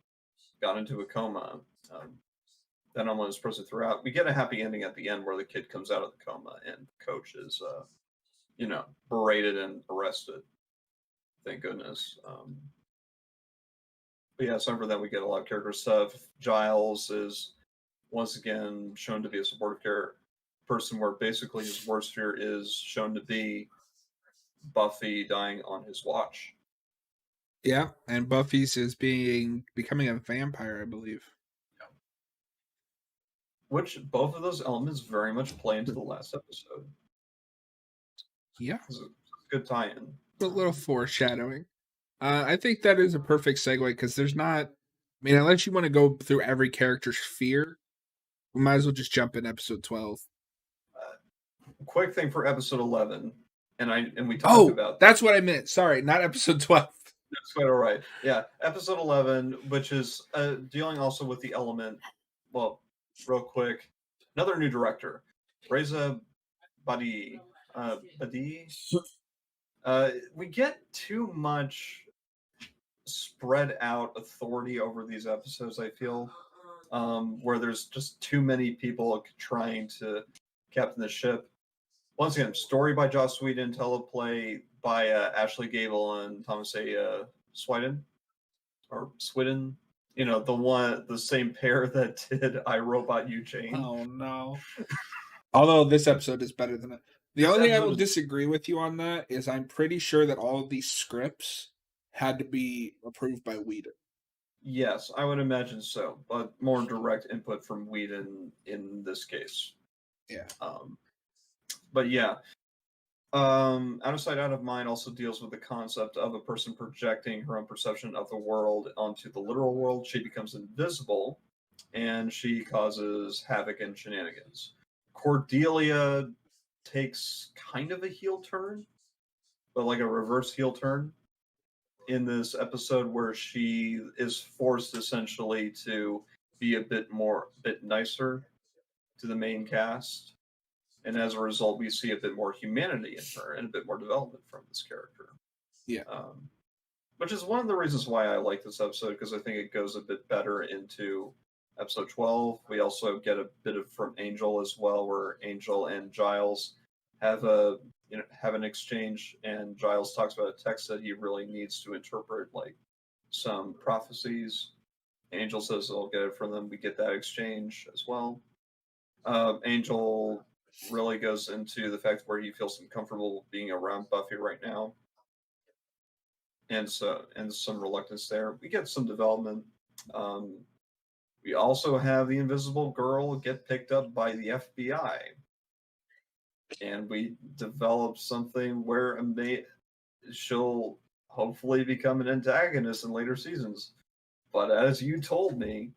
got into a coma. That almost is present throughout. We get a happy ending at the end where the kid comes out of the coma and the coach is, berated and arrested. Thank goodness. But yeah, so for that we get a lot of character stuff. Giles is once again shown to be a supportive person where basically his worst fear is shown to be Buffy dying on his watch. Yeah, and Buffy's is becoming a vampire, I believe. Yeah. Which both of those elements very much play into the last episode. Yeah. It's a good tie-in. A little foreshadowing. I think that is a perfect segue because there's not. I mean, unless you want to go through every character's fear, we might as well just jump in episode 12. Quick thing for episode 11, and we talked about. That's what I meant. Sorry, not episode 12. That's quite all right. Yeah, episode 11, which is dealing also with the element. Well, real quick, another new director, Reza Badi. We get too much spread out authority over these episodes, I feel, where there's just too many people trying to captain the ship. Once again, story by Joss Whedon, teleplay by Ashley Gable and Thomas A. Sweden. The same pair that did I, Robot, You, Jane. Oh no. Although this episode is better than it. The This only thing I episode will is- disagree with you on that is I'm pretty sure that all of these scripts had to be approved by Whedon. Yes, I would imagine so, but more direct input from Whedon in this case. Yeah. But yeah, Out of Sight, Out of Mind also deals with the concept of a person projecting her own perception of the world onto the literal world. She becomes invisible, and she causes havoc and shenanigans. Cordelia takes kind of a heel turn, but like a reverse heel turn in this episode where she is forced essentially to be a bit nicer to the main cast. And as a result, we see a bit more humanity in her and a bit more development from this character. Yeah. Which is one of the reasons why I like this episode, because I think it goes a bit better into episode 12. We also get a bit of from Angel as well, where Angel and Giles have an exchange, and Giles talks about a text that he really needs to interpret, like some prophecies. Angel says he'll get it from them. We get that exchange as well. Angel really goes into the fact where he feels uncomfortable being around Buffy right now, and some reluctance there. We get some development. We also have the Invisible Girl get picked up by the FBI, and we develop something where she'll hopefully become an antagonist in later seasons. But as you told me,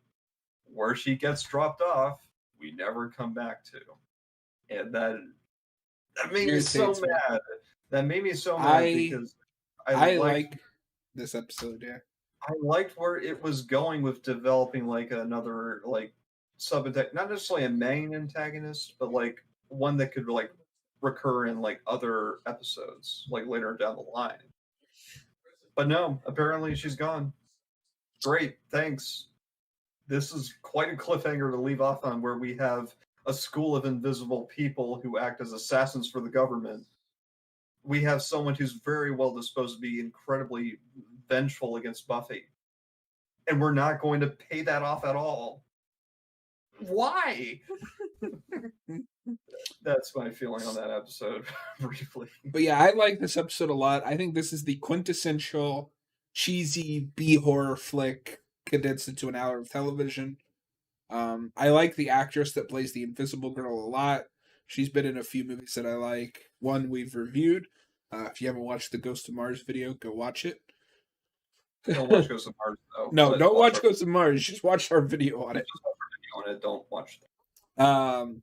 where she gets dropped off, we never come back to. And that made me so mad. That made me so mad because I like this episode, yeah. I liked where it was going with developing like another like not necessarily a main antagonist, but like one that could like recur in like other episodes, like later down the line. But no, apparently she's gone. Great, thanks. This is quite a cliffhanger to leave off on, where we have a school of invisible people who act as assassins for the government. We have someone who's very well disposed to be incredibly vengeful against Buffy. And we're not going to pay that off at all. Why? That's my feeling on that episode, briefly. But yeah, I like this episode a lot. I think this is the quintessential cheesy B-horror flick condensed into an hour of television. I like the actress that plays the Invisible Girl a lot. She's been in a few movies that I like. One we've reviewed. If you haven't watched the Ghost of Mars video, go watch it. Don't watch Ghost of Mars, though. No, don't watch Ghost of Mars. Just watch our video on it. Just watch our video on it. Don't watch that.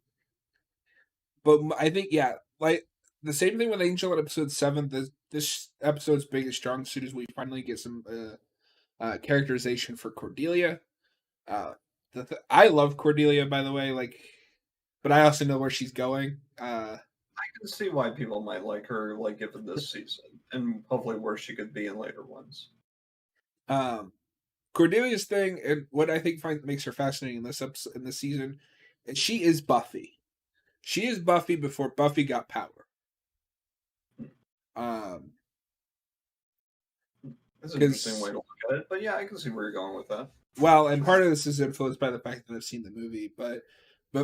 But I think, yeah, like the same thing with Angel in episode 7. This episode's biggest strong suit is we finally get some characterization for Cordelia. I love Cordelia, by the way, like, but I also know where she's going. I can see why people might like her, like given this season, and hopefully where she could be in later ones. Cordelia's thing, and what I think makes her fascinating in this episode, in this season, is she is Buffy. She is Buffy before Buffy got power. That's an interesting way to look at it, but yeah, I can see where you're going with that. Well, and part of this is influenced by the fact that I've seen the movie, but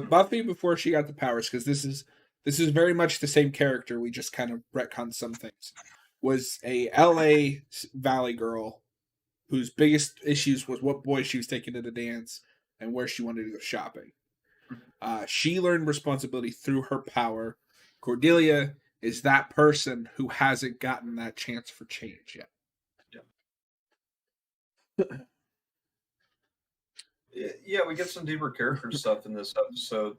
Buffy before she got the powers, because this is very much the same character. We just kind of retconned some things. Was a LA Valley girl whose biggest issues was what boys she was taking to the dance and where she wanted to go shopping. She learned responsibility through her power. Cordelia is that person who hasn't gotten that chance for change yet. Yeah, we get some deeper character stuff in this episode.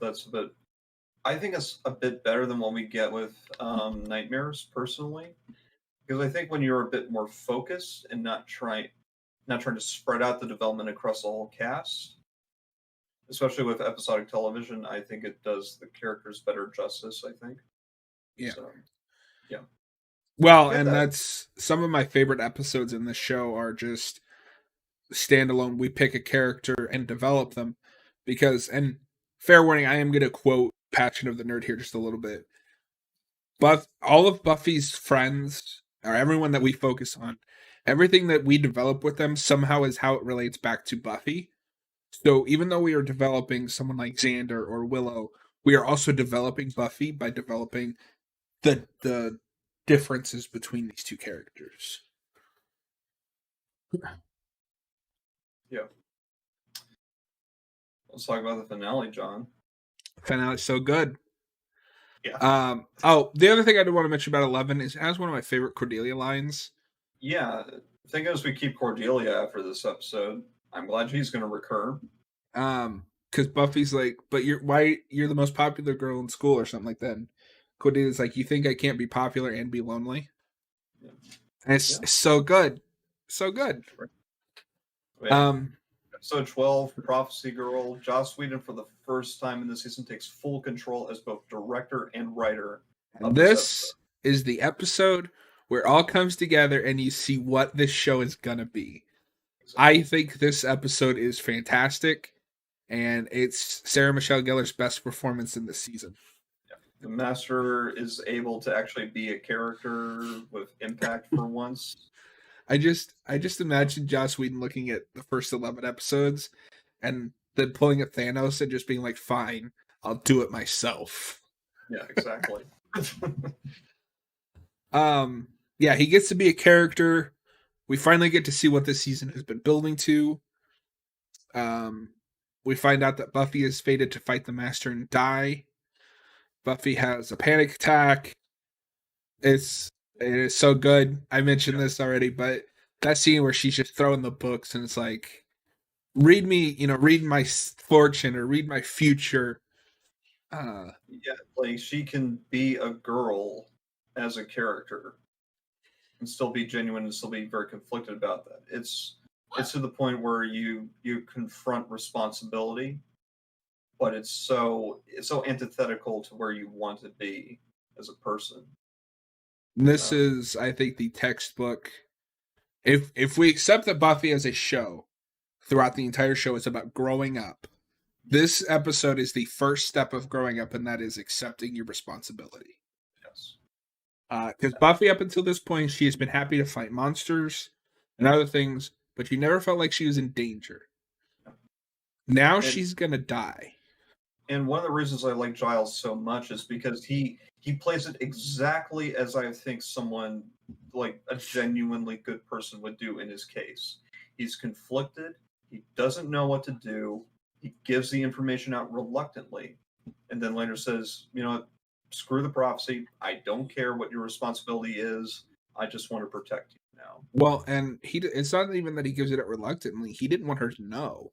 I think it's a bit better than what we get with Nightmares, personally, because I think when you're a bit more focused and not trying to spread out the development across the whole cast, especially with episodic television, I think it does the characters better justice, I think. Yeah. So, yeah. Well, and that's some of my favorite episodes in this show are just standalone. We pick a character and develop them because, and fair warning, I am going to quote Passion of the Nerd here just a little bit. But all of Buffy's friends, or everyone that we focus on, everything that we develop with them somehow is how it relates back to Buffy. So even though we are developing someone like Xander or Willow we are also developing Buffy by developing the differences between these two characters. Yeah. Let's talk about the finale, John. Finale's so good. Yeah. The other thing I do want to mention about 11 is it has one of my favorite Cordelia lines. Yeah. The thing is, we keep Cordelia after this episode. I'm glad she's going to recur. Because Buffy's like, but you're the most popular girl in school or something like that. And Cordelia's like, you think I can't be popular and be lonely? Yeah. And it's so good. So good. Right. Episode 12, Prophecy Girl. Joss Whedon, for the first time in the season, takes full control as both director and writer. And this is the episode where it all comes together and you see what this show is going to be. Exactly. I think this episode is fantastic, and it's Sarah Michelle Gellar's best performance in the season. Yeah. The Master is able to actually be a character with impact for once. I just imagine Joss Whedon looking at the first 11 episodes and then pulling at Thanos and just being like, fine, I'll do it myself. Yeah, exactly. Yeah, he gets to be a character. We finally get to see what this season has been building to. We find out that Buffy is fated to fight the Master and die. Buffy has a panic attack. It is so good. I mentioned this already, but that scene where she's just throwing the books and it's like, read my fortune or read my future. Yeah, like she can be a girl as a character and still be genuine and still be very conflicted about that. It's to the point where you confront responsibility, but it's so antithetical to where you want to be as a person. This is, I think, the textbook. If we accept that Buffy as a show, throughout the entire show is about growing up, this episode is the first step of growing up, and that is accepting your responsibility. Yes. Because Buffy, up until this point, she has been happy to fight monsters and other things, but she never felt like she was in danger. Now she's gonna die. And one of the reasons I like Giles so much is because he plays it exactly as I think someone like a genuinely good person would do in his case. He's conflicted. He doesn't know what to do. He gives the information out reluctantly, and then later says, "You know what? Screw the prophecy. I don't care what your responsibility is. I just want to protect you now." Well, and it's not even that he gives it out reluctantly. He didn't want her to know.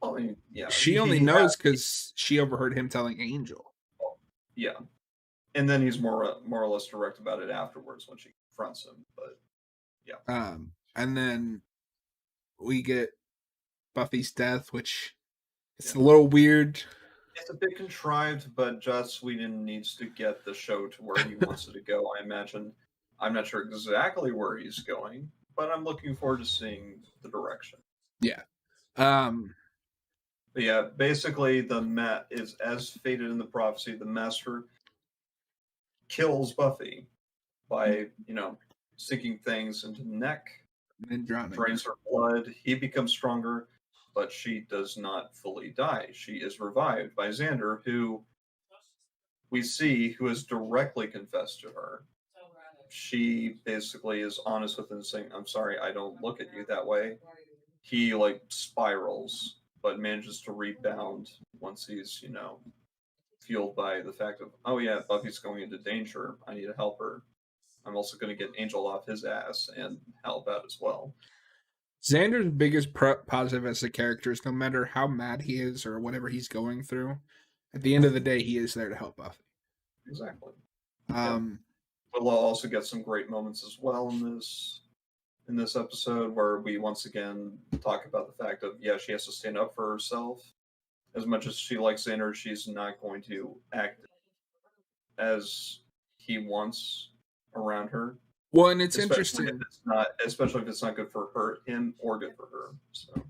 I mean, yeah. She only knows because she overheard him telling Angel. Yeah. And then he's more or less direct about it afterwards when she confronts him. But yeah. And then we get Buffy's death, which it's a little weird. It's a bit contrived, but Joss Whedon needs to get the show to where he wants it to go, I imagine. I'm not sure exactly where he's going, but I'm looking forward to seeing the direction. Yeah. But yeah, basically the Matt is as fated in the prophecy. The Master kills Buffy by, sinking things into the neck, and drains her blood. He becomes stronger, but she does not fully die. She is revived by Xander, who we see who has directly confessed to her. She basically is honest with him, saying, "I'm sorry, I don't look at you that way." He spirals, but manages to rebound once he's, fueled by the fact of, oh yeah, Buffy's going into danger. I need to help her. I'm also going to get Angel off his ass and help out as well. Xander's biggest positive as a character is no matter how mad he is or whatever he's going through, at the end of the day, he is there to help Buffy. Exactly. Willow also gets some great moments as well in this episode, where we once again talk about the fact of, she has to stand up for herself. As much as she likes Xander, she's not going to act as he wants around her. Well, and it's interesting. Especially if it's not good for him, or good for her. So.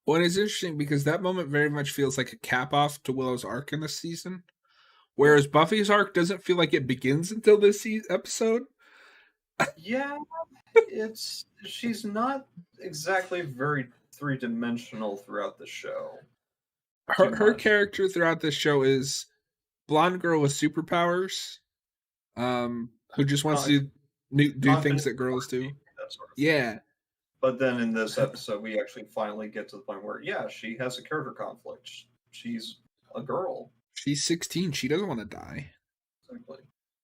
Well, and it's interesting because that moment very much feels like a cap off to Willow's arc in this season. Whereas Buffy's arc doesn't feel like it begins until this episode. Yeah, she's not exactly very three-dimensional throughout the show. Her character throughout this show is blonde girl with superpowers, who just wants to do things that girls do. That sort of thing. Yeah. But then in this episode, we actually finally get to the point where, yeah, she has a character conflict. She's a girl. She's 16. She doesn't want to die. Exactly.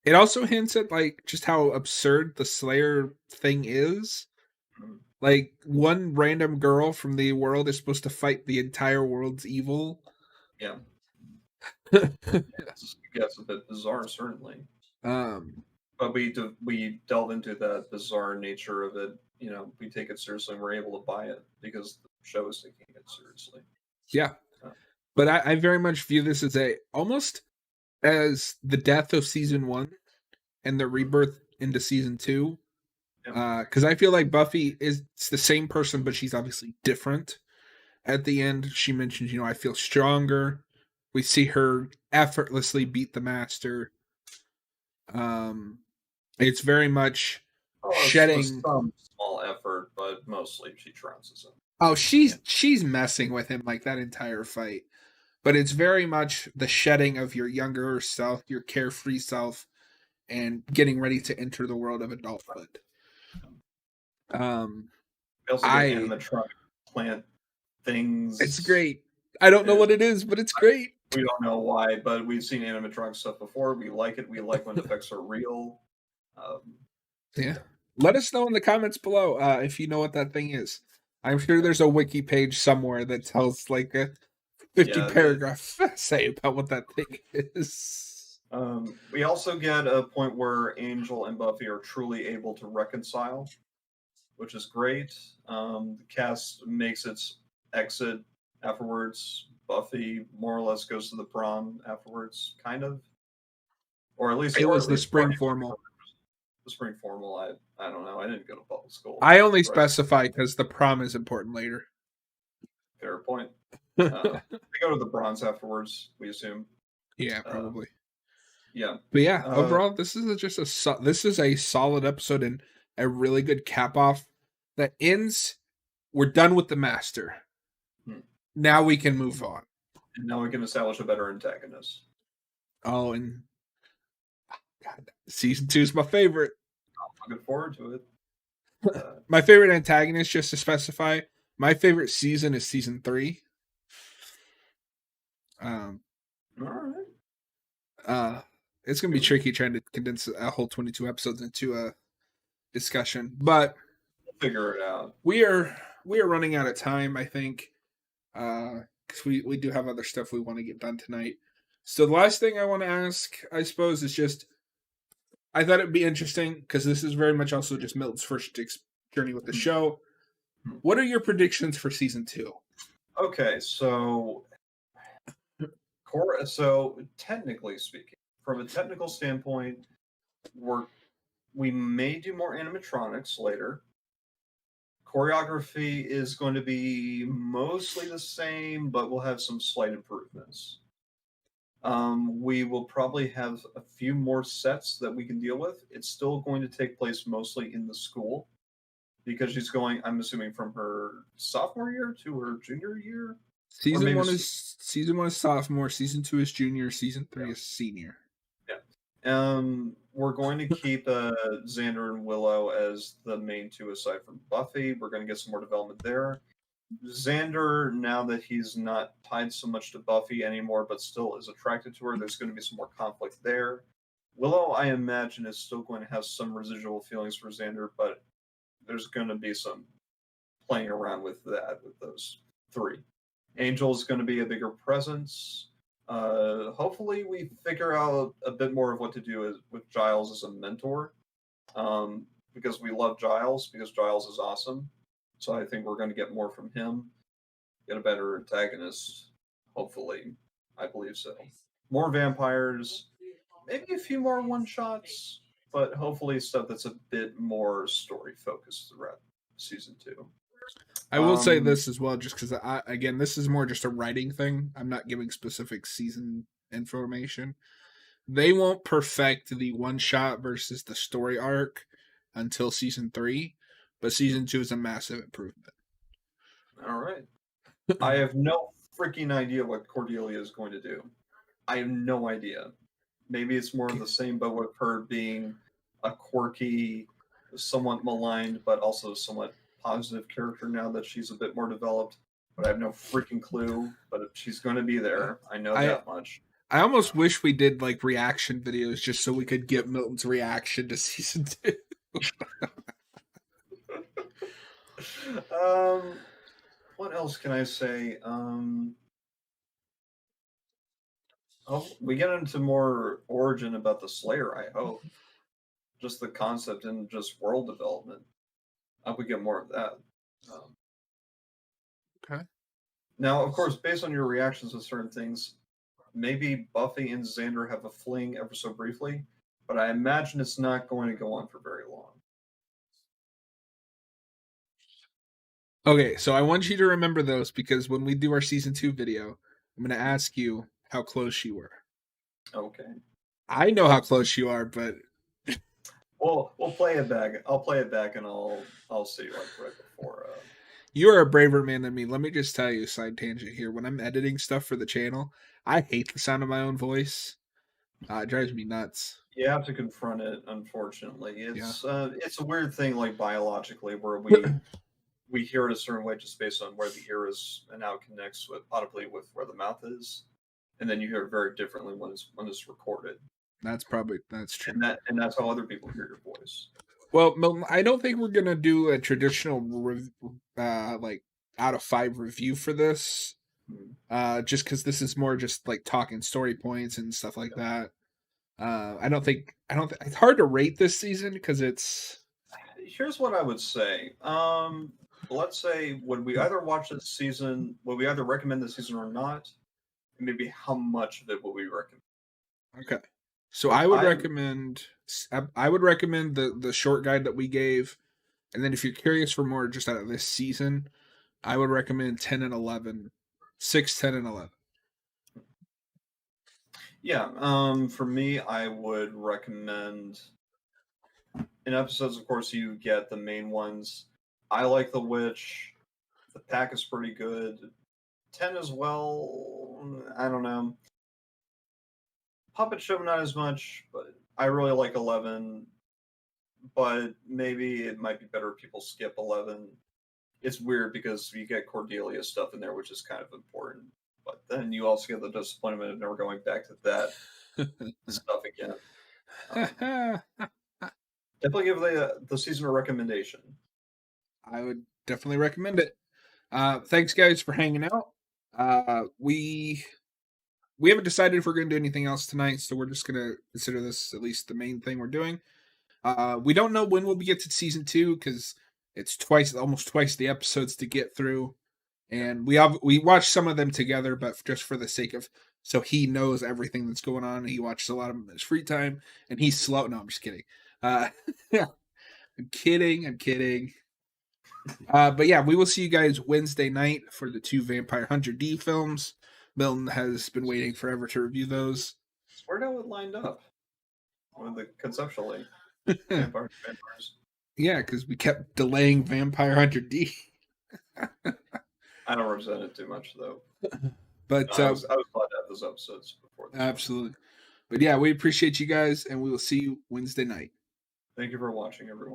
It also hints at like just how absurd the Slayer thing is. Mm-hmm. Like one random girl from the world is supposed to fight the entire world's evil. Yeah. It's a bit bizarre, certainly. But we delve into that bizarre nature of it. You know, we take it seriously and we're able to buy it because the show is taking it seriously. Yeah. But I very much view this as almost as the death of season 1 and the rebirth into season 2. Because I feel like Buffy is the same person, but she's obviously different. At the end, she mentions, I feel stronger. We see her effortlessly beat the master. It's very much shedding some small effort, but mostly she trounces him. Oh, she's messing with him like that entire fight. But it's very much the shedding of your younger self, your carefree self, and getting ready to enter the world of adulthood. We also get animatronic plant things. It's great. I don't know what it is, but it's great. We don't know why, but we've seen animatronic stuff before. We like it. We like when effects are real. Yeah. Let us know in the comments below if you know what that thing is. I'm sure there's a wiki page somewhere that tells like a 50-paragraph essay about what that thing is. We also get a point where Angel and Buffy are truly able to reconcile, which is great. The cast makes its exit afterwards. Buffy more or less goes to the prom afterwards, kind of. Or at least it was the spring formal. The spring formal, I don't know. I didn't go to public school. I only specify because the prom is important later. Fair point. They go to the bronze afterwards, we assume. Yeah, probably. Yeah. But yeah, overall, this is a solid episode and a really good cap off that ends. We're done with the master. Now we can move on. And now we can establish a better antagonist. Oh, and God, season 2 is my favorite. I'm looking forward to it. My favorite antagonist, just to specify, my favorite season is season 3. All right. It's gonna be tricky trying to condense a whole 22 episodes into a discussion, but we'll figure it out. We are running out of time, I think, because we do have other stuff we want to get done tonight. So the last thing I want to ask, I suppose, is just I thought it'd be interesting because this is very much also just Milton's first journey with the show. What are your predictions for season 2? Okay, so technically speaking, from a technical standpoint, we may do more animatronics later. Choreography is going to be mostly the same, but we'll have some slight improvements. We will probably have a few more sets that we can deal with. It's still going to take place mostly in the school because she's going, I'm assuming, from her sophomore year to her junior year. Season 1 is sophomore, season 2 is junior, season 3 is senior. Yeah. We're going to keep Xander and Willow as the main two aside from Buffy. We're going to get some more development there. Xander, now that he's not tied so much to Buffy anymore, but still is attracted to her, there's going to be some more conflict there. Willow, I imagine, is still going to have some residual feelings for Xander, but there's going to be some playing around with that, with those three. Angel's going to be a bigger presence. Hopefully we figure out a bit more of what to do with Giles as a mentor, because we love Giles, because Giles is awesome. So I think we're going to get more from him, get a better antagonist, hopefully. I believe so. More vampires, maybe a few more one-shots, but hopefully stuff that's a bit more story-focused throughout season 2. I will say this as well, just because, again, this is more just a writing thing. I'm not giving specific season information. They won't perfect the one-shot versus the story arc until season 3, but season 2 is a massive improvement. All right. I have no freaking idea what Cordelia is going to do. I have no idea. Maybe it's more of the same, but with her being a quirky, somewhat maligned, but also somewhat positive character now that she's a bit more developed. But I have no freaking clue. But she's going to be there. I know I that much. I almost wish we did like reaction videos just so we could get Milton's reaction to season 2. What else can I say? We get into more origin about the Slayer. I hope just the concept and just world development. I hope we get more of that. Okay. Now, of course, based on your reactions to certain things, maybe Buffy and Xander have a fling ever so briefly, but I imagine it's not going to go on for very long. Okay, so I want you to remember those because when we do our season 2 video, I'm going to ask you how close you were. Okay. I know how close you are, but we'll play it back. I'll play it back and I'll see like right before. You are a braver man than me. Let me just tell you, side tangent here. When I'm editing stuff for the channel, I hate the sound of my own voice. It drives me nuts. You have to confront it. Unfortunately, it's Yeah. it's a weird thing, like biologically, where we hear it a certain way just based on where the ear is and how it connects with audibly with where the mouth is, and then you hear it very differently when it's recorded. That's true. And that's how other people hear your voice. Well, Milton, I don't think we're gonna do a traditional like out of 5 review for this. Just because this is more just like talking story points and stuff like that. I don't think it's hard to rate this season because it's. Here's what I would say. Let's say would we either watch this season? Would we either recommend this season or not? And maybe how much of it would we recommend? Okay. So I would recommend the short guide that we gave, and then if you're curious for more just out of this season, I would recommend 10 and 11, 6, 10, and 11. Yeah. For me, I would recommend. In episodes, of course, you get the main ones. I like The Witch. The Pack is pretty good. 10 as well. I don't know. Puppet Show, not as much, but I really like 11. But maybe it might be better if people skip 11. It's weird because you get Cordelia stuff in there, which is kind of important. But then you also get the disappointment of never going back to that stuff again. Definitely give the season a recommendation. I would definitely recommend it. Thanks, guys, for hanging out. We haven't decided if we're going to do anything else tonight, so we're just going to consider this at least the main thing we're doing. We don't know when we'll get to season 2 because it's almost twice the episodes to get through, and we watched some of them together, but just for the sake of so he knows everything that's going on. He watches a lot of them in his free time, and he's slow. No, I'm just kidding. I'm kidding. But yeah, we will see you guys Wednesday night for the 2 Vampire Hunter D films. Milton has been waiting forever to review those. It's weird how it lined up with the conceptually. Vampires. Yeah, because we kept delaying Vampire Hunter D. I don't resent it too much though. But I was glad to have those episodes before this. Absolutely. But yeah, we appreciate you guys, and we will see you Wednesday night. Thank you for watching, everyone.